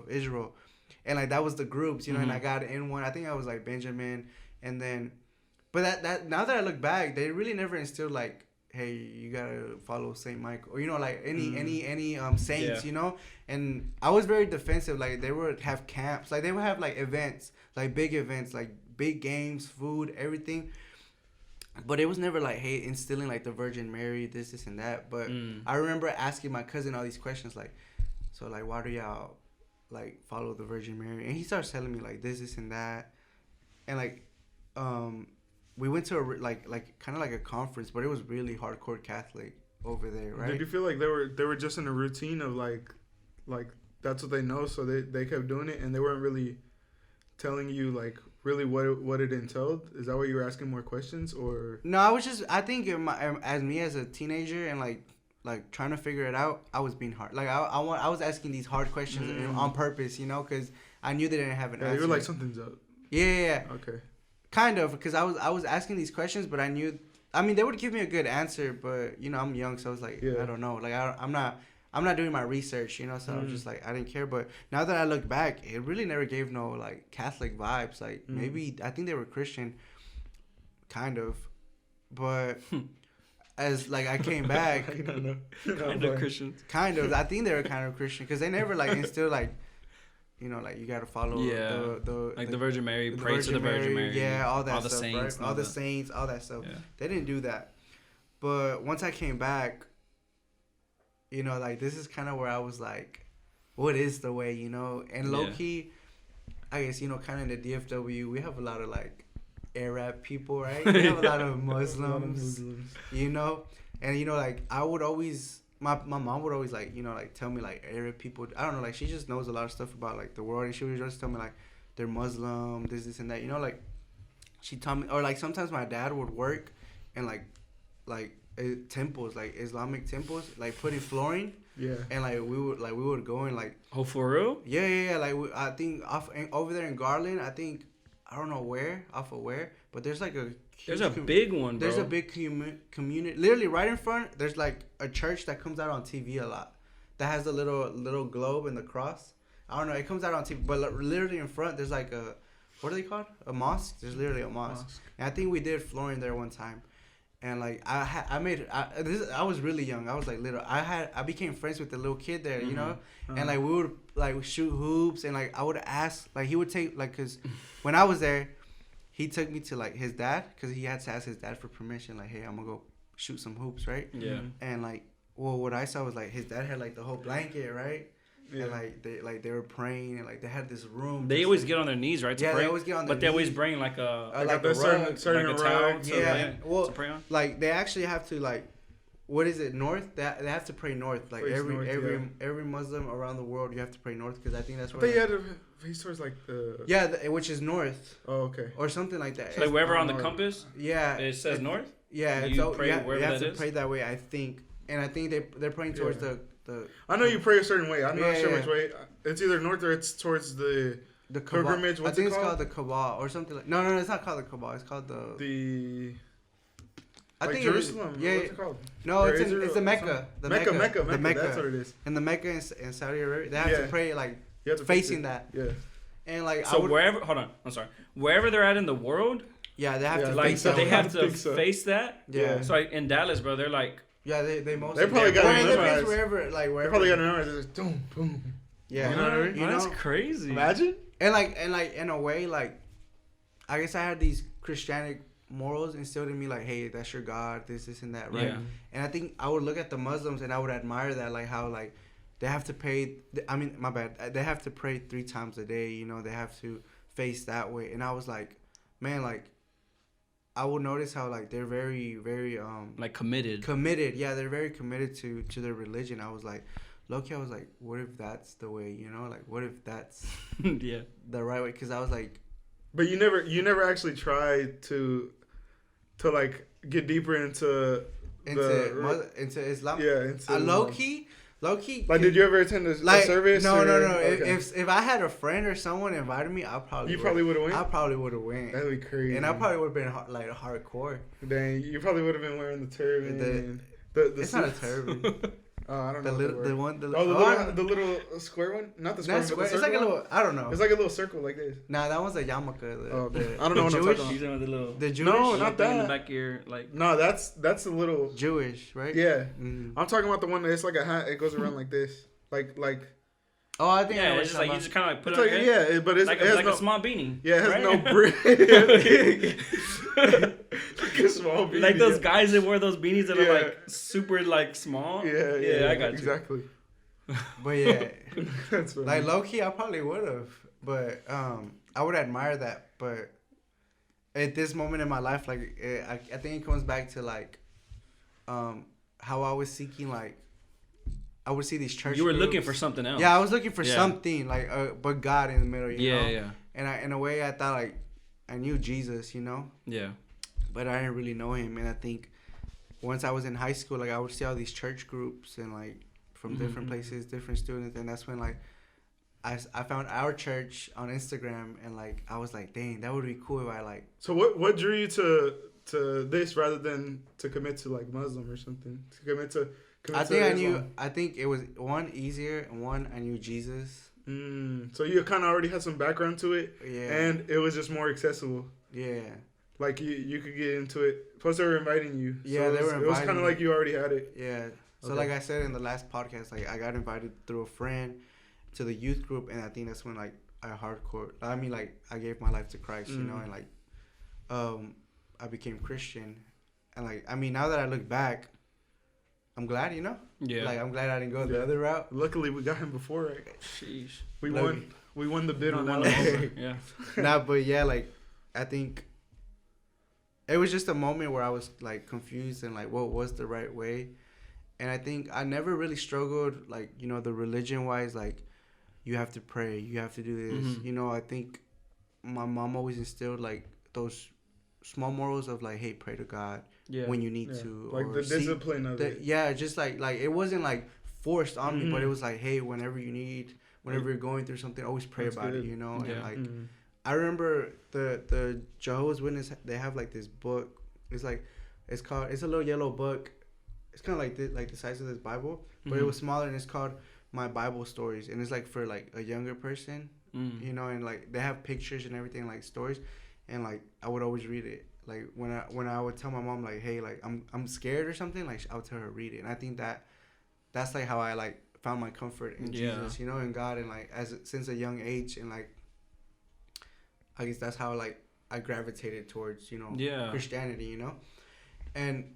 Israel. And, like, that was the groups, you know, and I got in one. I think I was, like, Benjamin. And then, but that now that I look back, they really never instilled, like, hey, you gotta follow Saint Michael, or, you know, like, any saints, you know. And I was very defensive. Like, they would have camps, like, they would have, like, events, like, big events, like, big games, food, everything. But it was never like, hey, instilling, like, the Virgin Mary, this and that. But I remember asking my cousin all these questions, like, so, like, why do y'all, like, follow the Virgin Mary? And he starts telling me, like, this and that. And, like, we went to like kind of like a conference, but it was really hardcore Catholic over there, right? Did you feel like they were just in a routine of like that's what they know, so they kept doing it, and they weren't really telling you, like, really what it entailed? Is that why you were asking more questions, or? No, I think as a teenager and like trying to figure it out, I was being hard. Like I was asking these hard questions on purpose, you know, because I knew they didn't have an answer. You were like, something's up. Yeah. Okay. Kind of, because I was asking these questions, but I knew, I mean, they would give me a good answer, but you know, I'm young, so I was like, I don't know, like I'm not doing my research, you know, so I'm just like, I didn't care. But now that I look back, it really never gave no like Catholic vibes. Like maybe I think they were Christian, kind of, but as like I came back, kind of Christian, kind of. I think they were kind of Christian because they never like instilled like, you know, like you gotta follow the Virgin Mary, pray to the Virgin Mary, all that all stuff, the saints, right? All the saints, all that stuff. Yeah. They didn't do that. But once I came back, you know, like this is kind of where I was like, what is the way, you know? And low key, I guess, you know, kind of in the DFW, we have a lot of like Arab people, right? We have a lot of Muslims, you know? And, you know, like I would always, my mom would always like, you know, like tell me like Arab people, I don't know, like she just knows a lot of stuff about like the world, and she would just tell me like they're Muslim, this and that, you know, like she told me, or like sometimes my dad would work and like temples, like Islamic temples, like putting flooring. Yeah. And like we would go and like. Oh, for real? Yeah. Like I think over there in Garland, I think, I don't know off of where, but there's like a. There's a big one, bro. There's a big community. Literally right in front, there's like a church that comes out on TV a lot. That has the little globe and the cross. I don't know. It comes out on TV, but literally in front, there's like a, what are they called? A mosque. There's literally a mosque. And I think we did flooring there one time. And like I was really young. I was like little. I became friends with the little kid there, you know. And like we would like shoot hoops, and like I would ask, like he would take like, cause when I was there, he took me to like his dad, cause he had to ask his dad for permission. Like, hey, I'm gonna go shoot some hoops, right? Yeah. And like, well, what I saw was like his dad had like the whole blanket, right? Yeah. And they were praying, and like they had this room. They always get on their knees, right? To pray? They always get on their knees. But they always bring like a certain towel to pray on. Like they actually have to like, what is it, north? They have to pray north. Like every Muslim around the world, you have to pray north, because I think that's where. But you had to face towards like the. Which is north. Oh, okay. Or something like that. So like wherever on the compass. Yeah. It says north. Yeah, you have to pray that way, I think, and I think they're praying towards the. I know you pray a certain way. I'm not sure which way. It's either north or it's towards the pilgrimage. I think it's called the Kaaba or something like. No, it's not called the Kaaba. It's called the. I think Jerusalem. Yeah. What's it called? No, it's the Mecca. The Mecca. That's what it is. And the Mecca in Saudi Arabia, they have to pray like facing that. Yeah. And like wherever, hold on, I'm sorry. Wherever they're at in the world. Yeah, they have to like face that. They have to face that. Yeah. So like in Dallas, bro, they're like. Yeah, they mostly. They probably got it memorized. Wherever. They probably got it memorized. It's just boom, boom. Yeah, you know what I mean? That's crazy. Imagine. And like in a way, like, I guess I had these Christianic morals instilled in me, like, hey, that's your God, this and that, right? Yeah. And I think I would look at the Muslims and I would admire that, like how like they have to pray. I mean, my bad. They have to pray 3 times a day. You know, they have to face that way. And I was like, man, like. I will notice how like they're very, very like committed. Yeah, they're very committed to their religion. I was like, low-key, I was like, what if that's the way, you know? Like, what if that's the right way? Because I was like, but you never actually tried to like get deeper into Islam. Yeah, into low-key. Like, did you ever attend a service? No. Okay. If I had a friend or someone invited me, I probably would have went. I probably would have went. That'd be crazy. And I probably would have been like hardcore. Dang, you probably would have been wearing the turban. It's not a turban. I don't know. The little square one, not the square. But the it's like a little. I don't know. It's like a little circle like this. Nah, that one's a yarmulke. I don't know what Jewish? I'm talking about. The Jewish? No, not that. In the back of your, like. No, that's the little Jewish, right? Yeah, I'm talking about the one that's like a hat. It goes around like this, like. Oh, I think it's just like you just kind of like put it on your head. Yeah, but it's like a small beanie. Yeah, it has no brim. Like a small beanie. Like those guys that wear those beanies that are like super like small. Yeah, I got you. Exactly. But yeah, that's funny. Like low key, I probably would have, but I would admire that. But at this moment in my life, like I think it comes back to like how I was seeking like. I would see these church. You were groups. looking for something else. Yeah, I was looking for something like, but God in the middle. You know? Yeah. And in a way, I thought like, knew Jesus, you know. Yeah. But I didn't really know him, and I think once I was in high school, like I would see all these church groups and like from different places, different students, and that's when like I found our church on Instagram, and like I was like, dang, that would be cool if I like. So what drew you to this rather than to commit to like Muslim or something? I think it was one easier, and one I knew Jesus. So you kind of already had some background to it, and it was just more accessible. Yeah. Like you could get into it. Plus they were inviting you. Yeah, so they were inviting. It was kind of like you already had it. Yeah. So like I said in the last podcast, like I got invited through a friend to the youth group, and I think that's when like I gave my life to Christ, you know, and like I became Christian, and like I mean now that I look back, I'm glad, you know. Yeah. Like I'm glad I didn't go the other route. Luckily we got him before, right? Sheesh. We won the bid on that one. Yeah. Nah, but yeah, like I think it was just a moment where I was like confused and like what was the right way. And I think I never really struggled, like, you know, the religion wise, like you have to pray, you have to do this. You know, I think my mom always instilled like those small morals of like, hey, pray to God when you need to. Like the discipline of it. Yeah, just like it wasn't like forced on me, but it was like, hey, whenever you're going through something, always pray about it, you know? Yeah. And like, I remember the Jehovah's Witness, they have like this book. It's a little yellow book. It's kind of like the size of this Bible, but it was smaller, and it's called My Bible Stories, and it's like for like a younger person, you know, and like they have pictures and everything, like stories, and like I would always read it. Like when I would tell my mom like, hey, like I'm scared or something, like I would tell her read it, and I think that's like how I like found my comfort in Jesus, you know, in God, and like since a young age, and like I guess that's how like I gravitated towards, you know, Christianity, you know, and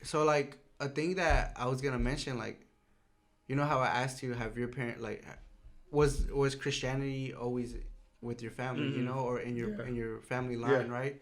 so like a thing that I was gonna mention, like, you know how I asked you, have your parent like was Christianity always with your family, you know, or in your family line, right?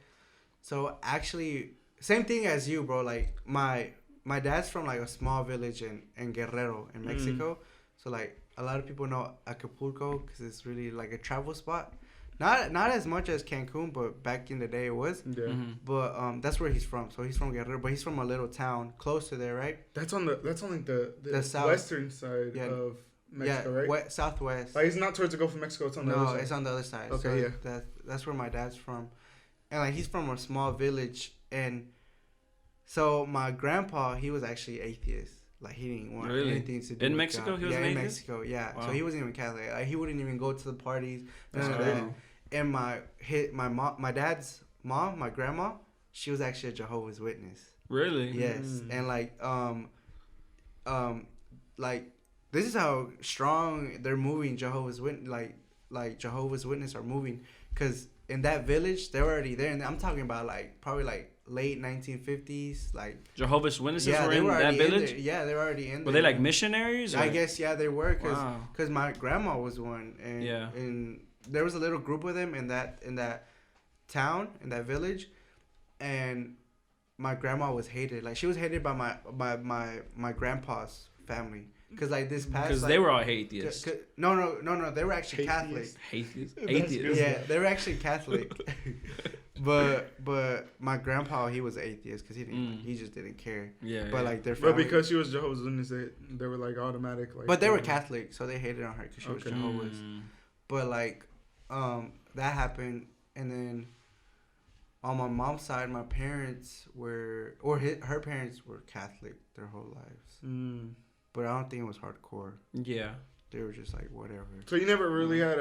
So actually, same thing as you, bro. Like my dad's from like a small village in Guerrero in Mexico, so like a lot of people know Acapulco because it's really like a travel spot. Not as much as Cancun, but back in the day it was. Yeah. But that's where he's from. So he's from Guerrero, but he's from a little town close to there, right? That's on like the south, western side of Mexico, right? Southwest. Like it's not towards the Gulf of Mexico. It's on the other side. No, it's on the other side. Okay, so that's where my dad's from, and like he's from a small village, and so my grandpa, he was actually atheist. Like he didn't want anything to do in with Mexico. God. He was in Mexico. Yeah. Wow. So he wasn't even Catholic. Like, he wouldn't even go to the parties. And my dad's mom, my grandma, she was actually a Jehovah's Witness. Really? Yes. And like this is how strong they're moving Jehovah's Witness, like Jehovah's Witness are moving, because in that village they're already there, and I'm talking about like probably like late 1950s, like Jehovah's Witnesses were in that village. Yeah, they were already in there. Were they like missionaries? I guess they were, because my grandma was one, and and there was a little group of them in that town, in that village, and my grandma was hated. Like she was hated by my grandpa's family. Because like this past, because they were all atheists. No, they were actually Catholic. Atheists. Yeah, they were actually Catholic. but my grandpa, he was atheist because he just didn't care. Yeah. But like their family, but because she was Jehovah's Witness, they were like automatic. Like, but they were Catholic, so they hated on her because she was Jehovah's. But like that happened, and then on my mom's side, my parents were, her parents were Catholic their whole lives. But I don't think it was hardcore. Yeah. They were just like, whatever. So you never really had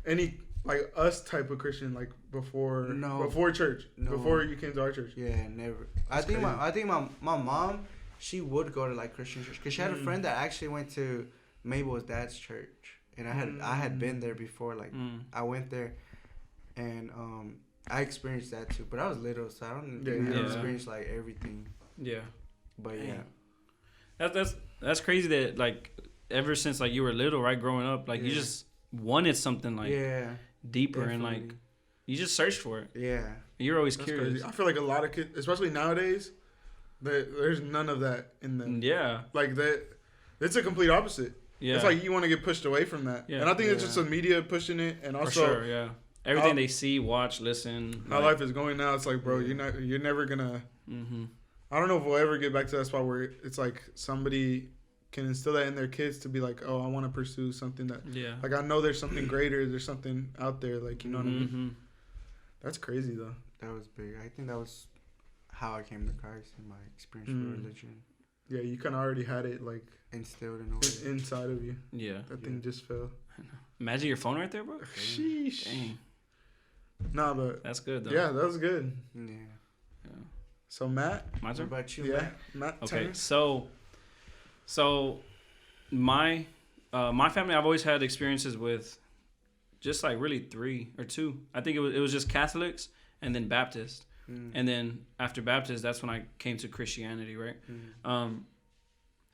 any like us type of Christian like before church? No. Before you came to our church? Yeah, never. I think my mom, she would go to like Christian church because she had a friend that actually went to Mabel's dad's church, and I had been there before. Like I went there, and I experienced that too. But I was little, so I don't experience like everything. Yeah. But yeah. That's crazy that like ever since like you were little, right, growing up, like you just wanted something like deeper, definitely. And like you just searched for it. Yeah. You're always curious. Crazy. I feel like a lot of kids, especially nowadays, there's none of that in them. Yeah. Like that, it's a complete opposite. Yeah. It's like you want to get pushed away from that. Yeah. And I think it's just the media pushing it, and also for sure, yeah. Everything they see, watch, listen. How life is going now, it's like, bro, you're never gonna. Mm-hmm. I don't know if we'll ever get back to that spot where it's like somebody can instill that in their kids to be like, oh, I want to pursue something that, like, I know there's something greater, there's something out there, like, you know what I mean? That's crazy though. That was big. I think that was how I came to Christ and my experience with religion. Yeah, you kind of already had it like instilled in inside of you. Yeah, that thing just fell. Imagine your phone right there, bro. Sheesh. Dang. Nah, but that's good though. Yeah, that was good. Yeah. So Matt, my turn. What about you? Yeah, Matt. Okay, so my family, I've always had experiences with just like really 3 or 2. I think it was just Catholics and then Baptist, and then after Baptist, that's when I came to Christianity, right?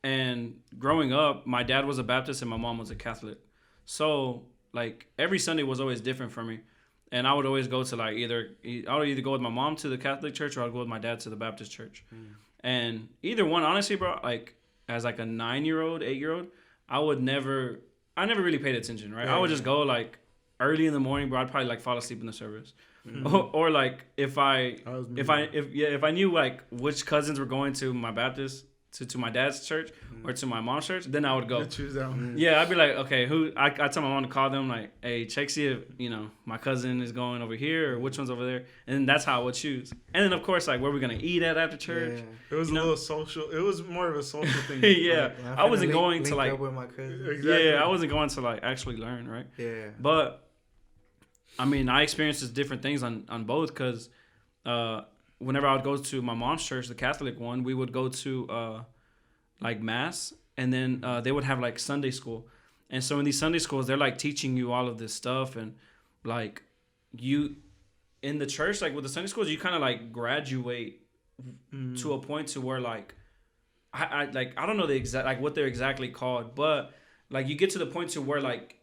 And growing up, my dad was a Baptist and my mom was a Catholic, so like every Sunday was always different for me. And I would always go to like I would either go with my mom to the Catholic church or I'd go with my dad to the Baptist church. And either one, honestly, bro, like as like a 9-year-old, 8-year-old, I never really paid attention, right? I would just go like early in the morning, bro. I'd probably like fall asleep in the service. Or like if I knew like which cousins were going to my Baptist to my dad's church or to my mom's church, then I would go. Choose that one. Yeah, I'd be like, okay, I tell my mom to call them, like, hey, check see if my cousin is going over here or which one's over there, and that's how I would choose. And then of course, like, where we're gonna eat at after church. Yeah. It was a little social. It was more of a social thing. Yeah, like, I wasn't going to like. Up with my cousin. Exactly. Yeah, I wasn't going to like actually learn, right? Yeah. But I mean, I experienced different things on both because whenever I would go to my mom's church, the Catholic one, we would go to like mass, and then they would have like Sunday school. And so in these Sunday schools, they're like teaching you all of this stuff, and like you in the church, like with the Sunday schools, you kind of like graduate to a point to where like I don't know the exact like what they're exactly called, but like you get to the point to where like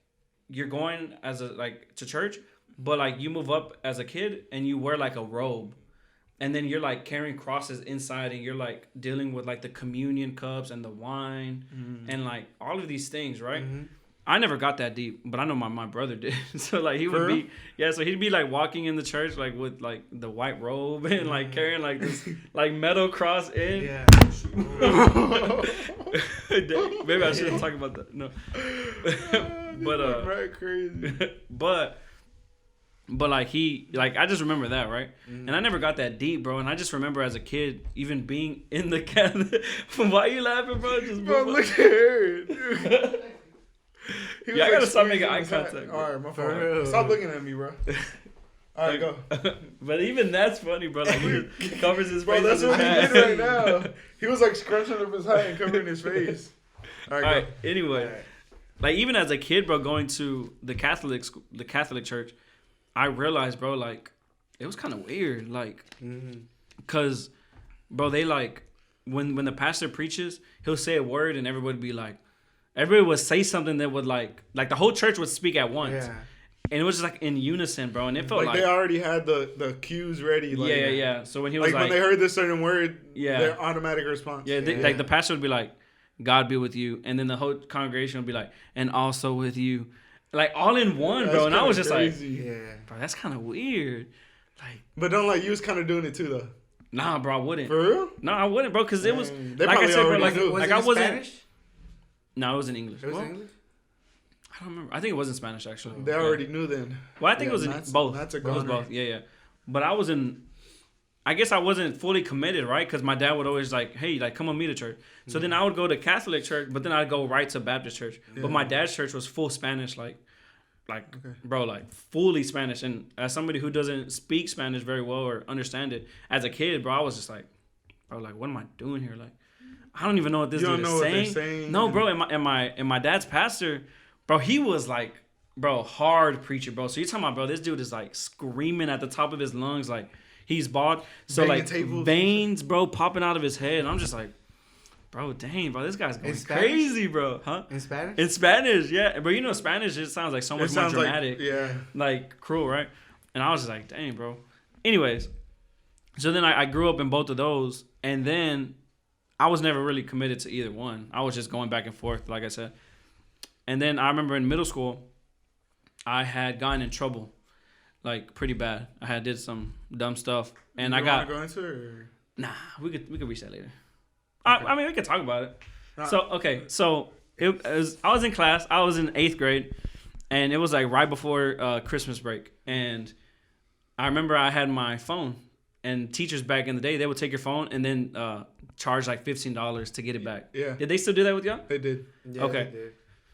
you're going as a like to church, but like you move up as a kid and you wear like a robe. And then you're like carrying crosses inside, and you're like dealing with like the communion cups and the wine and like all of these things, right? I never got that deep, but I know my brother did. So like he would be, so he'd be like walking in the church like with like the white robe and like carrying like this like metal cross in. Yeah. Maybe I shouldn't talk about that. No. But right, crazy. But like he like I just remember that, right? And I never got that deep, bro. And I just remember as a kid even being in the Catholic. Why you laughing, bro? Just bro, look at her. Yeah, I gotta stop making eye contact. All right, my fault. Stop looking at me, bro. All right, go. But even that's funny, bro. Like he covers his face. Bro, that's what he did right now. He was like scrunching up his hat and covering his face. All right. Anyway, like even as a kid, bro, going to the Catholic church, I realized, bro, like it was kind of weird, like, cause, bro, they like when the pastor preaches, he'll say a word and everybody would say something that would like the whole church would speak at once. Yeah. And it was just like in unison, bro. And it felt like they already had the cues ready. Like, yeah. So when he was like when they heard this certain word, their automatic response. Yeah, like the pastor would be like, God be with you. And then the whole congregation would be like, and also with you. Like all in one, bro. And I was just crazy. Like, bro, that's kind of weird. Like, but don't like you was kind of doing it too though. Nah, bro, I wouldn't. For real? No, I wouldn't, bro, because it was like I said, bro, like I wasn't. Spanish? No, it was in English. It was in English? I don't remember. I think it was in Spanish actually. They already knew then. Well, I think it was in both. It was both. Yeah. But I guess I wasn't fully committed, right? Because my dad would always like, hey, like come with me to church. So then I would go to Catholic church, but then I'd go right to Baptist church. Yeah. But my dad's church was full Spanish, bro, like fully Spanish. And as somebody who doesn't speak Spanish very well or understand it, as a kid, bro, I was just like, bro, like what am I doing here? Like, I don't even know what this dude is saying. No, bro, and my dad's pastor, bro, he was like, bro, hard preacher, bro. So you're talking about, bro, this dude is like screaming at the top of his lungs, like he's bald. So like veins, bro, popping out of his head. And I'm just like, bro, dang, bro, this guy's going crazy, bro. Huh? In Spanish? In Spanish, yeah. But you know, Spanish just sounds like so much more dramatic. Like cruel, right? And I was just like, dang, bro. Anyways, so then I grew up in both of those. And then I was never really committed to either one. I was just going back and forth, like I said. And then I remember in middle school, I had gotten in trouble, like pretty bad. I had did some dumb stuff, and I got. Go into it, or? Nah, we could reach that later. Okay. I mean, we could talk about it. So I was in class. I was in 8th grade, and it was like right before Christmas break. And I remember I had my phone, and teachers back in the day, they would take your phone and then charge like $15 to get it back. Yeah. Did they still do that with y'all? They did. Yeah, okay. They did.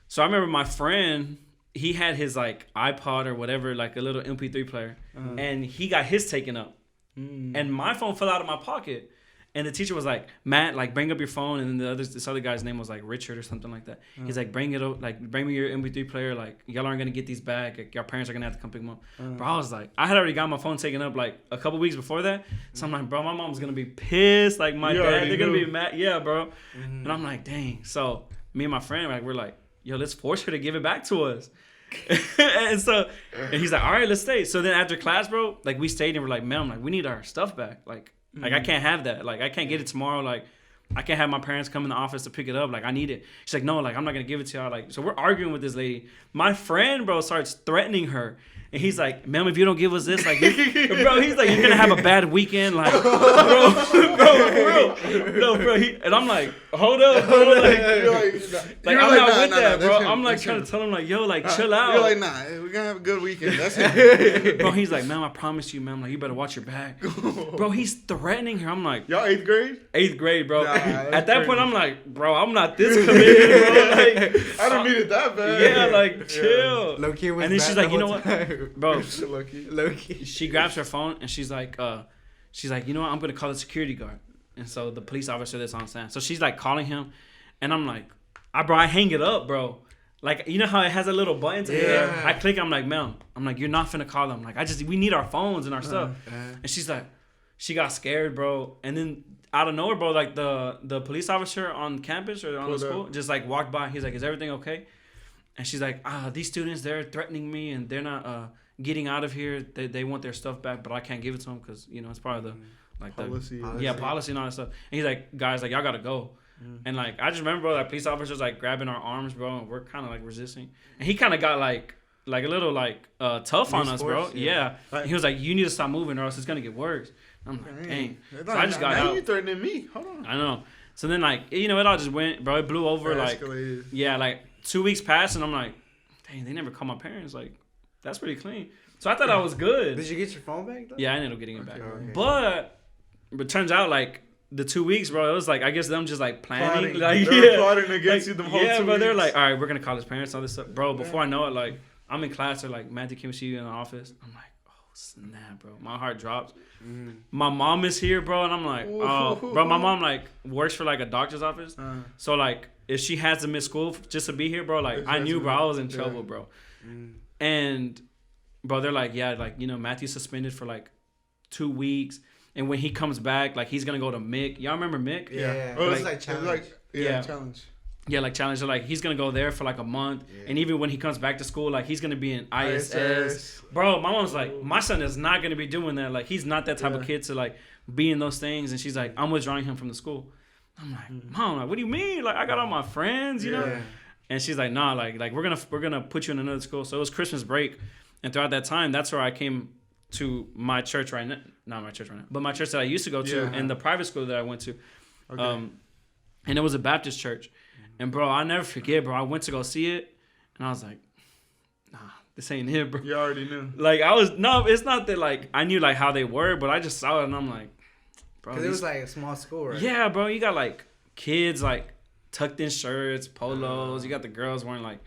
So I remember my friend, he had his like iPod or whatever, like a little MP3 player, and he got his taken up. And my phone fell out of my pocket. And the teacher was like, Matt, like, bring up your phone. And then this other guy's name was like Richard or something like that. He's like, bring me your MP3 player. Like, y'all aren't going to get these back. Like, your parents are going to have to come pick them up. Bro, I was like, I had already got my phone taken up like a couple weeks before that. So I'm like, bro, my mom's going to be pissed. Like, my dad, they're going to be mad. Yeah, bro. And I'm like, dang. So me and my friend, like, we're like, yo, let's force her to give it back to us. and he's like, all right, let's stay. So then after class, bro, like, we stayed and we're like, man, like, we need our stuff back. Like, I can't have that. Like, I can't get it tomorrow. Like, I can't have my parents come in the office to pick it up. Like, I need it. She's like, no, like, I'm not going to give it to y'all. Like, so we're arguing with this lady. My friend, bro, starts threatening her. And he's like, ma'am, if you don't give us this, like, bro, he's like, you're going to have a bad weekend. Like, bro, for real. No, bro. And I'm like, hold up, bro. Like, I'm not with that, bro. I'm like trying to tell him, like, yo, like, chill out. You're like, nah, we're going to have a good weekend. That's it. Bro, he's like, ma'am, I promise you, ma'am, like, you better watch your back. Bro, he's threatening her. I'm like, y'all 8th grade? 8th grade, bro. Nah, at that point, I'm like, bro, I'm not this committed, bro. Like, I don't mean it that bad. Yeah, like, chill. Low-key was and then she's like, you know what? Bro, Low-key. She grabs her phone and she's like, you know what? I'm going to call the security guard. And so the police officer that's on stand. So she's like calling him. And I'm like, I hang it up, bro. Like, you know how it has a little button to it? I click, I'm like, ma'am, I'm like, you're not finna call them. Like, we need our phones and our stuff. And she's like, she got scared, bro. And then out of nowhere, bro, like the police officer on campus or on the school just like walked by. He's like, is everything okay? And she's like, these students, they're threatening me and they're not getting out of here. They want their stuff back, but I can't give it to them because, you know, it's part of the like policy. Policy and all that stuff. And he's like, guys, like, y'all gotta go. And like, I just remember, bro, that police officer's like grabbing our arms, bro, and we're kind of like resisting. And he kind of got like a little like tough on us, bro. Yeah. He was like, you need to stop moving or else it's gonna get worse. I'm like, dang. So I just got out. You threatening me? Hold on. I know. So then like, you know, it all just went, bro. It blew over. Like, escalated. Yeah, like 2 weeks passed and I'm like, dang, they never called my parents. Like, that's pretty clean. So I thought I was good. Did you get your phone back though? Yeah, I ended up getting it back. Okay. But turns out like the 2 weeks, bro, it was like, I guess them just like planning. Like, they were plotting against you the whole 2 weeks. Yeah, bro, they're like, all right, we're going to call his parents, all this stuff. Bro, before I know it, like, I'm in class, they're like, Matthew, can we see you in the office? I'm like, oh, snap, bro. My heart drops. My mom is here, bro, and I'm like, oh, bro, my mom, like, works for, like, a doctor's office. So, like, if she has to miss school just to be here, bro, like, I knew, bro, I was in trouble, bro. And, bro, they're like, yeah, like, you know, Matthew's suspended for, like, 2 weeks. And when he comes back, like, he's going to go to Mick. Y'all remember Mick? Yeah. It was like challenge. Challenge. Yeah, like challenge. So, like, he's going to go there for, like, a month. Yeah. And even when he comes back to school, like, he's going to be in ISS. Bro, my mom's like, my son is not going to be doing that. Like, he's not that type of kid to, like, be in those things. And she's like, I'm withdrawing him from the school. I'm like, Mom, like, what do you mean? Like, I got all my friends, you know? And she's like, nah, like we're gonna put you in another school. So it was Christmas break. And throughout that time, that's where I came to my church right now. Not my church right now, but my church that I used to go to and the private school that I went to. Okay. And it was a Baptist church. And, bro, I'll never forget, bro. I went to go see it, and I was like, nah, this ain't it, bro. You already knew. Like, it's not that, like, I knew, like, how they were, but I just saw it, and I'm like, bro. Because it was, like, a small school, right? Yeah, bro. You got, like, kids, like, tucked in shirts, polos. You got the girls wearing, like,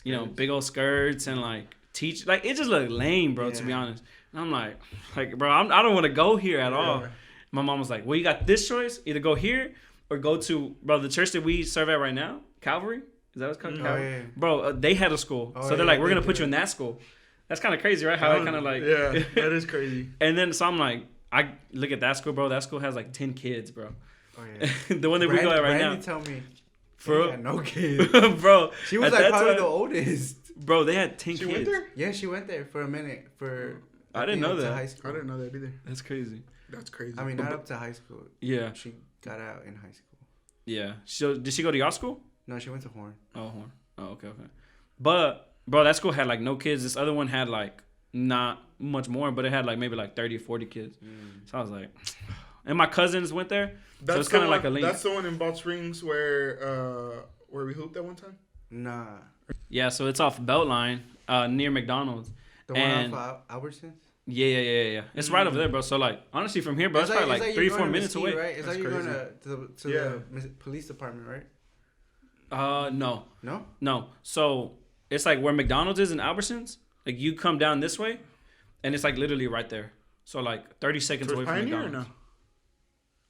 you know, big old skirts and, like, like, it just looked lame, bro, to be honest. And I'm like, bro, I don't want to go here at all. My mom was like, well, you got this choice. Either go here or go to, bro, the church that we serve at right now, Calvary. Is that what it's called? Calvary? Yeah. Bro, they had a school. So they're like, we're going to put you in that school. That's kind of crazy, right? How I kind of like. Yeah, that is crazy. And then, so I'm like, I look at that school, bro. That school has like 10 kids, bro. Oh, yeah. The one that we go at right now. Tell me. For no kids. Bro. She was like probably the oldest. Bro, they had 10 kids. She went there? Yeah, she went there for a minute. I didn't know that. High school. I didn't know that either. That's crazy. That's crazy. I mean, not up to high school. Yeah. She got out in high school. Yeah. So, did she go to y'all school? No, she went to Horn. Oh, Horn. Oh, okay. But bro, that school had like no kids. This other one had like not much more, but it had like maybe like 30 or 40 kids. So I was like, and my cousins went there. So it's kind of like a link. That's the one in Balch Springs where we hooped at one time? Nah. Yeah, so it's off Beltline, near McDonald's. The one off Albertsons? Yeah. It's right over there, bro. So like, honestly, from here, bro, it's probably like 3-4 minutes away. Right? It's like you're going to the police department, right? No. So it's like where McDonald's is in Albertsons. Like you come down this way, and it's like literally right there. So like 30 seconds away from McDonald's.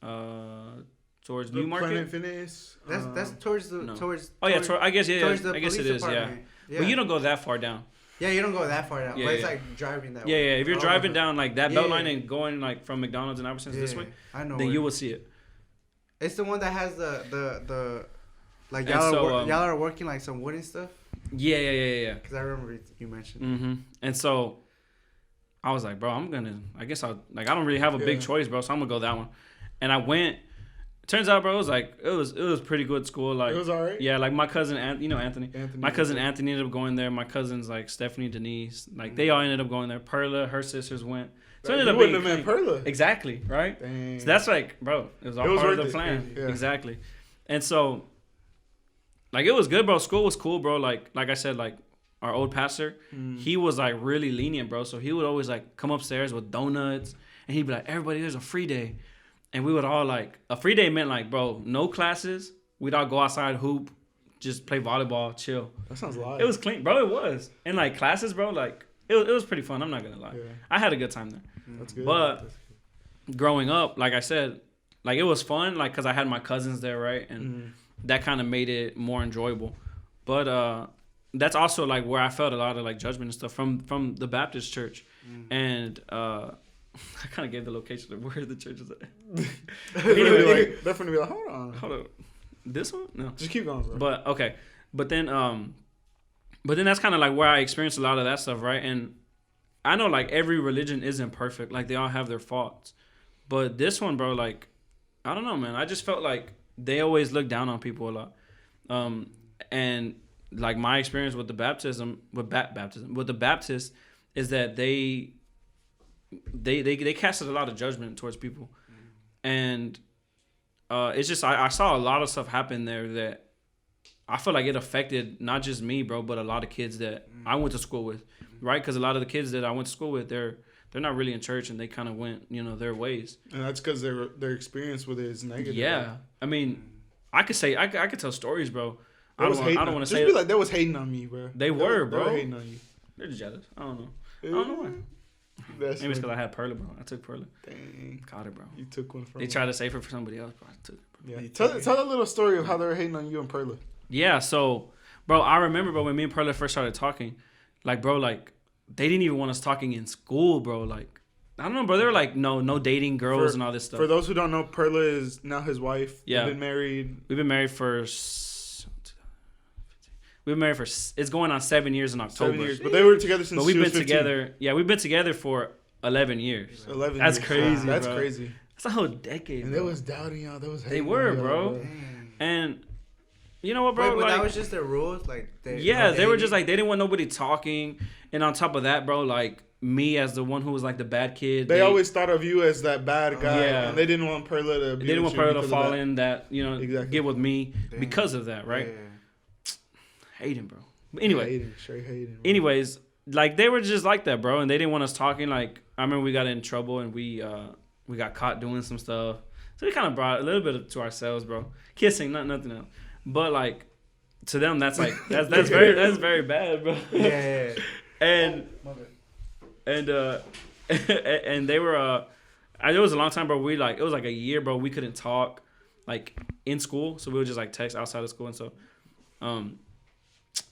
Or no? Towards New Market. Planet Fitness. That's towards the towards. Oh yeah, I guess I guess it is. Yeah, but you don't go that far down. Yeah, you don't go that far down. Yeah, but it's like driving that way. Yeah. If you're driving down like that Beltline and going like from McDonald's and Albertsons this way, then you will see it. It's the one that has the like y'all are working like some wooden stuff. Yeah. Because I remember you mentioned. Mm-hmm. And so I was like, bro, I don't really have a big choice, bro. So I'm gonna go that one. And I went. Turns out, bro, it was pretty good school. Like, it was alright. Yeah, like my cousin, Anthony. My cousin Anthony ended up going there. My cousins like Stephanie, Denise, like they all ended up going there. Perla, her sisters went. So it ended up being wouldn't have met Perla. Exactly, right? Dang. So that's like, bro, it was all part of the plan. Yeah. Exactly. And so, like, it was good, bro. School was cool, bro. Like I said, like our old pastor, he was like really lenient, bro. So he would always like come upstairs with donuts, and he'd be like, "Everybody, there's a free day." And we would all like, a free day meant like, bro, no classes. We'd all go outside, hoop, just play volleyball, chill. That sounds live. It was clean, bro. It was. And like classes, bro, like it was pretty fun. I'm not gonna lie. Yeah. I had a good time there. That's good. But growing up, like I said, like it was fun, like because I had my cousins there, right, and that kind of made it more enjoyable. But that's also like where I felt a lot of like judgment and stuff from the Baptist church, and I kind of gave the location of where the church is at. Definitely be like, hold on. This one? No. Just keep going, bro. But okay. But then that's kind of like where I experienced a lot of that stuff, right? And I know like every religion isn't perfect. Like they all have their faults. But this one, bro, like, I don't know, man. I just felt like they always look down on people a lot. And like my experience with the Baptist is that they casted a lot of judgment towards people, and it's just I saw a lot of stuff happen there that I feel like it affected not just me, bro, but a lot of kids that I went to school with, right? Because a lot of the kids that I went to school with, they're not really in church, and they kind of went their ways. And that's because their experience with it is negative. Yeah, right? I mean, I could tell stories, bro. I don't want to say just be like they was hating on me, bro. They were, bro. They were hating on you. They're jealous. I don't know why. Maybe it's because I had Perla, bro. I took Perla. Dang. Got it, bro. You took one from They tried to save her for somebody else, bro. I took it, bro. Yeah. Tell that little story of how they were hating on you and Perla. Yeah, so, bro, I remember, bro, when me and Perla first started talking, like, bro, like, they didn't even want us talking in school, bro. Like, I don't know, bro. They were like, no dating girls and all this stuff. For those who don't know, Perla is now his wife. Yeah. They've been married. We've been married for... It's going on 7 years in October. 7 years. But they were together since we've been together. Yeah, we've been together for 11 years. 11 That's years. crazy, That's bro. Crazy. That's a whole decade, and bro. they was doubting y'all. They were, bro. And you know what, bro? Wait, but like, that was just their rules? Like, they were just like, they didn't want nobody talking. And on top of that, bro, like, me as the one who was like the bad kid. They always thought of you as that bad guy. Yeah. And they didn't want Perla to be. They didn't want Perla to fall in that, get with me because of that, right? Yeah. Hating, bro. But anyway. Straight hating. Bro. Anyways, like, they were just like that, bro. And they didn't want us talking. Like, I remember we got in trouble and we got caught doing some stuff. So we kind of brought a little bit to ourselves, bro. Kissing, nothing else. But, like, to them, that's like, that's very bad, bro. Yeah. And they were it was a long time, bro. It was like a year, bro. We couldn't talk like in school, so we would just like text outside of school, and so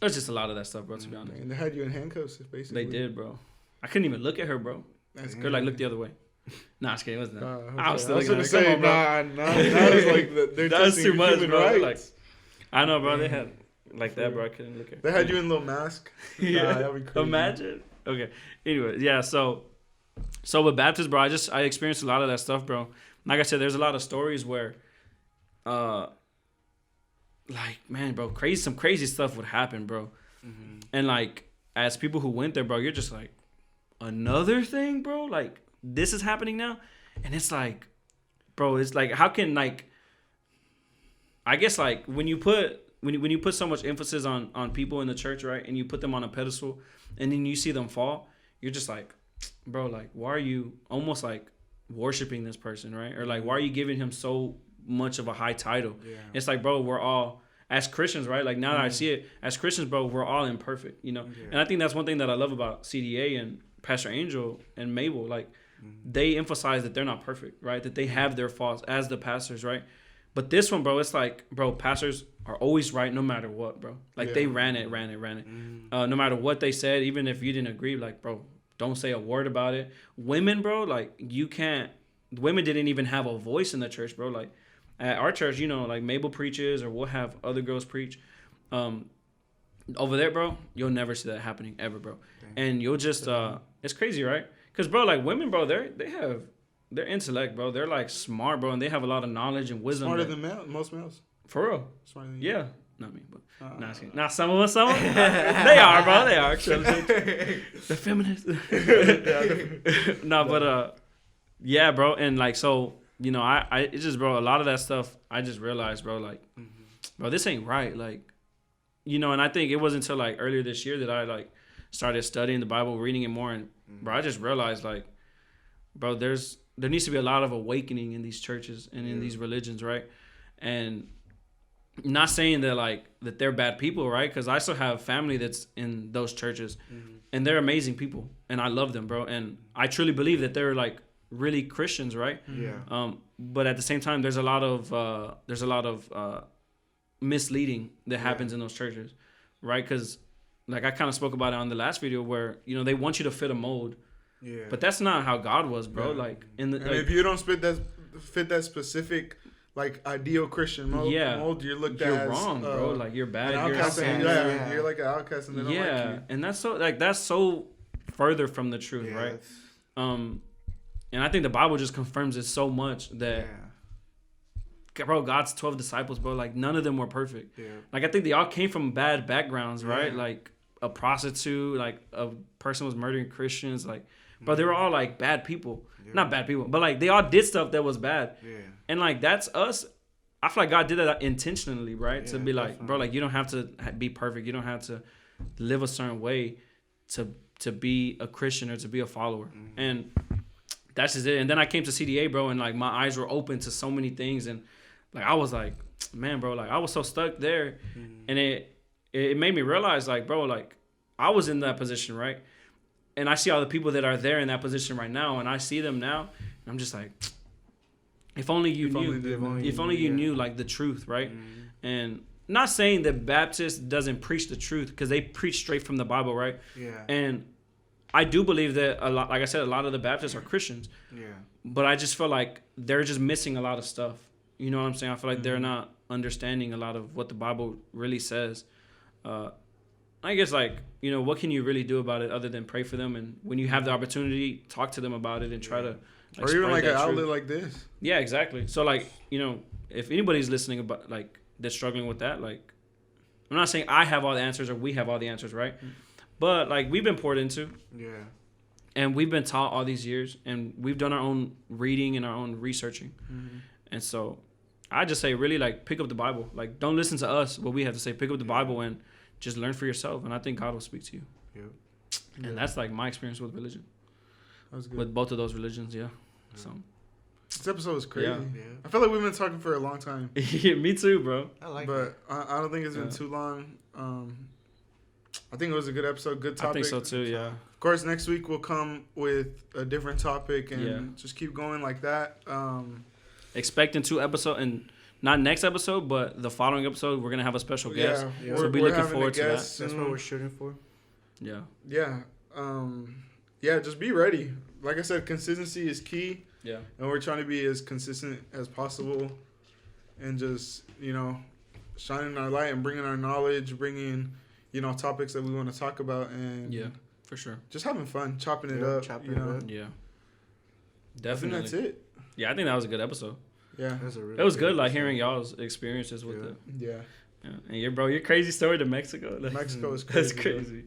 there's just a lot of that stuff, bro, to be honest. And they had you in handcuffs, basically. They did, bro. I couldn't even look at her, bro. That's good. Like, look the other way. Nah, just kidding. It wasn't that. I was still looking at her. Say, come on, bro. Nah, it's like they're that was too much, bro. Rights. Like, I know, bro. They had like that, bro. I couldn't look at her. They had you in a little mask. Yeah. That'd be crazy. Imagine. Okay. Anyway, yeah. So with Baptist, bro, I experienced a lot of that stuff, bro. Like I said, there's a lot of stories where, like, man, bro, some crazy stuff would happen, bro. And like as people who went there, bro, you're just like, another thing, bro. Like this is happening now, and it's like, bro, it's like how can like, I guess like when you put so much emphasis on people in the church, right, and you put them on a pedestal, and then you see them fall, you're just like, bro, like why are you almost like worshiping this person, right? Or like why are you giving him so much of a high title? It's like, bro, we're all as Christians, right? Like now that I see it, as Christians, bro, we're all imperfect, you know. And I think that's one thing that I love about CDA and Pastor Angel and Mabel. Like they emphasize that they're not perfect, right? That they have their faults as the pastors, right? But this one, bro, it's like, bro, pastors are always right no matter what, bro. Like they ran it. No matter what they said, even if you didn't agree, like, bro, don't say a word about it. Women, bro, like you can't. Women didn't even have a voice in the church, bro. Like at our church, you know, like Mabel preaches, or we'll have other girls preach. Over there, bro, you'll never see that happening ever, bro. And you'll just, it's crazy, right? Because, bro, like women, bro, they have their intellect, bro. They're like smart, bro, and they have a lot of knowledge and wisdom. Smarter than most males. For real. Smarter than you. Yeah. Not me, but not some of them. They are, bro. They are. The feminists. No, but yeah, bro. And like, so, you know, I it's just, bro, a lot of that stuff, I just realized, bro, like, bro, this ain't right. Like, you know, and I think it wasn't until like earlier this year that I like started studying the Bible, reading it more, and bro, I just realized like, bro, there needs to be a lot of awakening in these churches and in these religions, right? And not saying that like that they're bad people, right? Because I still have family that's in those churches, and they're amazing people, and I love them, bro. And I truly believe that they're like really Christians, right? Yeah. But at the same time, there's a lot of misleading that happens in those churches, right? Because like I kind of spoke about it on the last video, where you know they want you to fit a mold, but that's not how God was, bro. Like in the, and if you don't fit that specific like ideal Christian mold, you're looked at as wrong, bro. Like you're bad. You're like an outcast, and they don't like you. And that's so further from the truth, right? And I think the Bible just confirms it so much that, bro, God's 12 disciples, bro, like none of them were perfect. Like I think they all came from bad backgrounds, right? Like a prostitute, like a person was murdering Christians, like, but they were all like bad people. Not bad people, but like they all did stuff that was bad. And like that's us. I feel like God did that intentionally, right? To be like, bro, like you don't have to be perfect. You don't have to live a certain way to be a Christian or to be a follower. And that's just it. And then I came to CDA, bro, and like my eyes were open to so many things, and like I was like, man, bro, like I was so stuck there, and it made me realize, like, bro, like I was in that position, right? And I see all the people that are there in that position right now, and I see them now, and I'm just like, if only you knew like the truth, right? And not saying that Baptist doesn't preach the truth, because they preach straight from the Bible, right? And I do believe that a lot, like I said, a lot of the Baptists are Christians. But I just feel like they're just missing a lot of stuff. You know what I'm saying? I feel like they're not understanding a lot of what the Bible really says. I guess, like, you know, what can you really do about it other than pray for them? And when you have the opportunity, talk to them about it and try to, like, or even like an truth. outlet like this. Yeah, exactly. So, like, you know, if anybody's listening about, like, that's struggling with that, like, I'm not saying I have all the answers or we have all the answers, right? But, like, we've been poured into. And we've been taught all these years. And we've done our own reading and our own researching. And so I just say, really, like, pick up the Bible. Like, don't listen to us, what we have to say. Pick up the Bible and just learn for yourself. And I think God will speak to you. And that's, like, my experience with religion. That was good. With both of those religions, So this episode was crazy. I feel like we've been talking for a long time. Me too, bro. I like it. But I don't think it's been too long. I think it was a good episode, good topic. I think so too, yeah. Of course, next week we'll come with a different topic and just keep going like that. Expecting 2 episodes, and not next episode, but the following episode, we're going to have a special guest. So be looking forward to that. That's what we're shooting for. Yeah. Just be ready. Like I said, consistency is key. Yeah. And we're trying to be as consistent as possible and just, you know, shining our light and bringing our knowledge, bringing, you know, topics that we want to talk about, and for sure, just having fun, chopping it up. Yeah. Definitely. I think that's it. Yeah, I think that was a good episode. Yeah. It was good, like, hearing y'all's experiences with it. Yeah. Yeah. And your crazy story to Mexico. Mexico is crazy. That's crazy.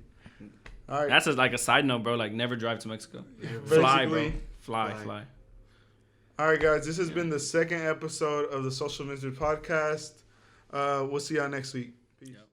All right. That's like a side note, bro. Like, never drive to Mexico. Yeah, fly, bro. Fly. All right, guys. This has been the second episode of the Soulcial Misfits Podcast. We'll see y'all next week. Peace. Yep.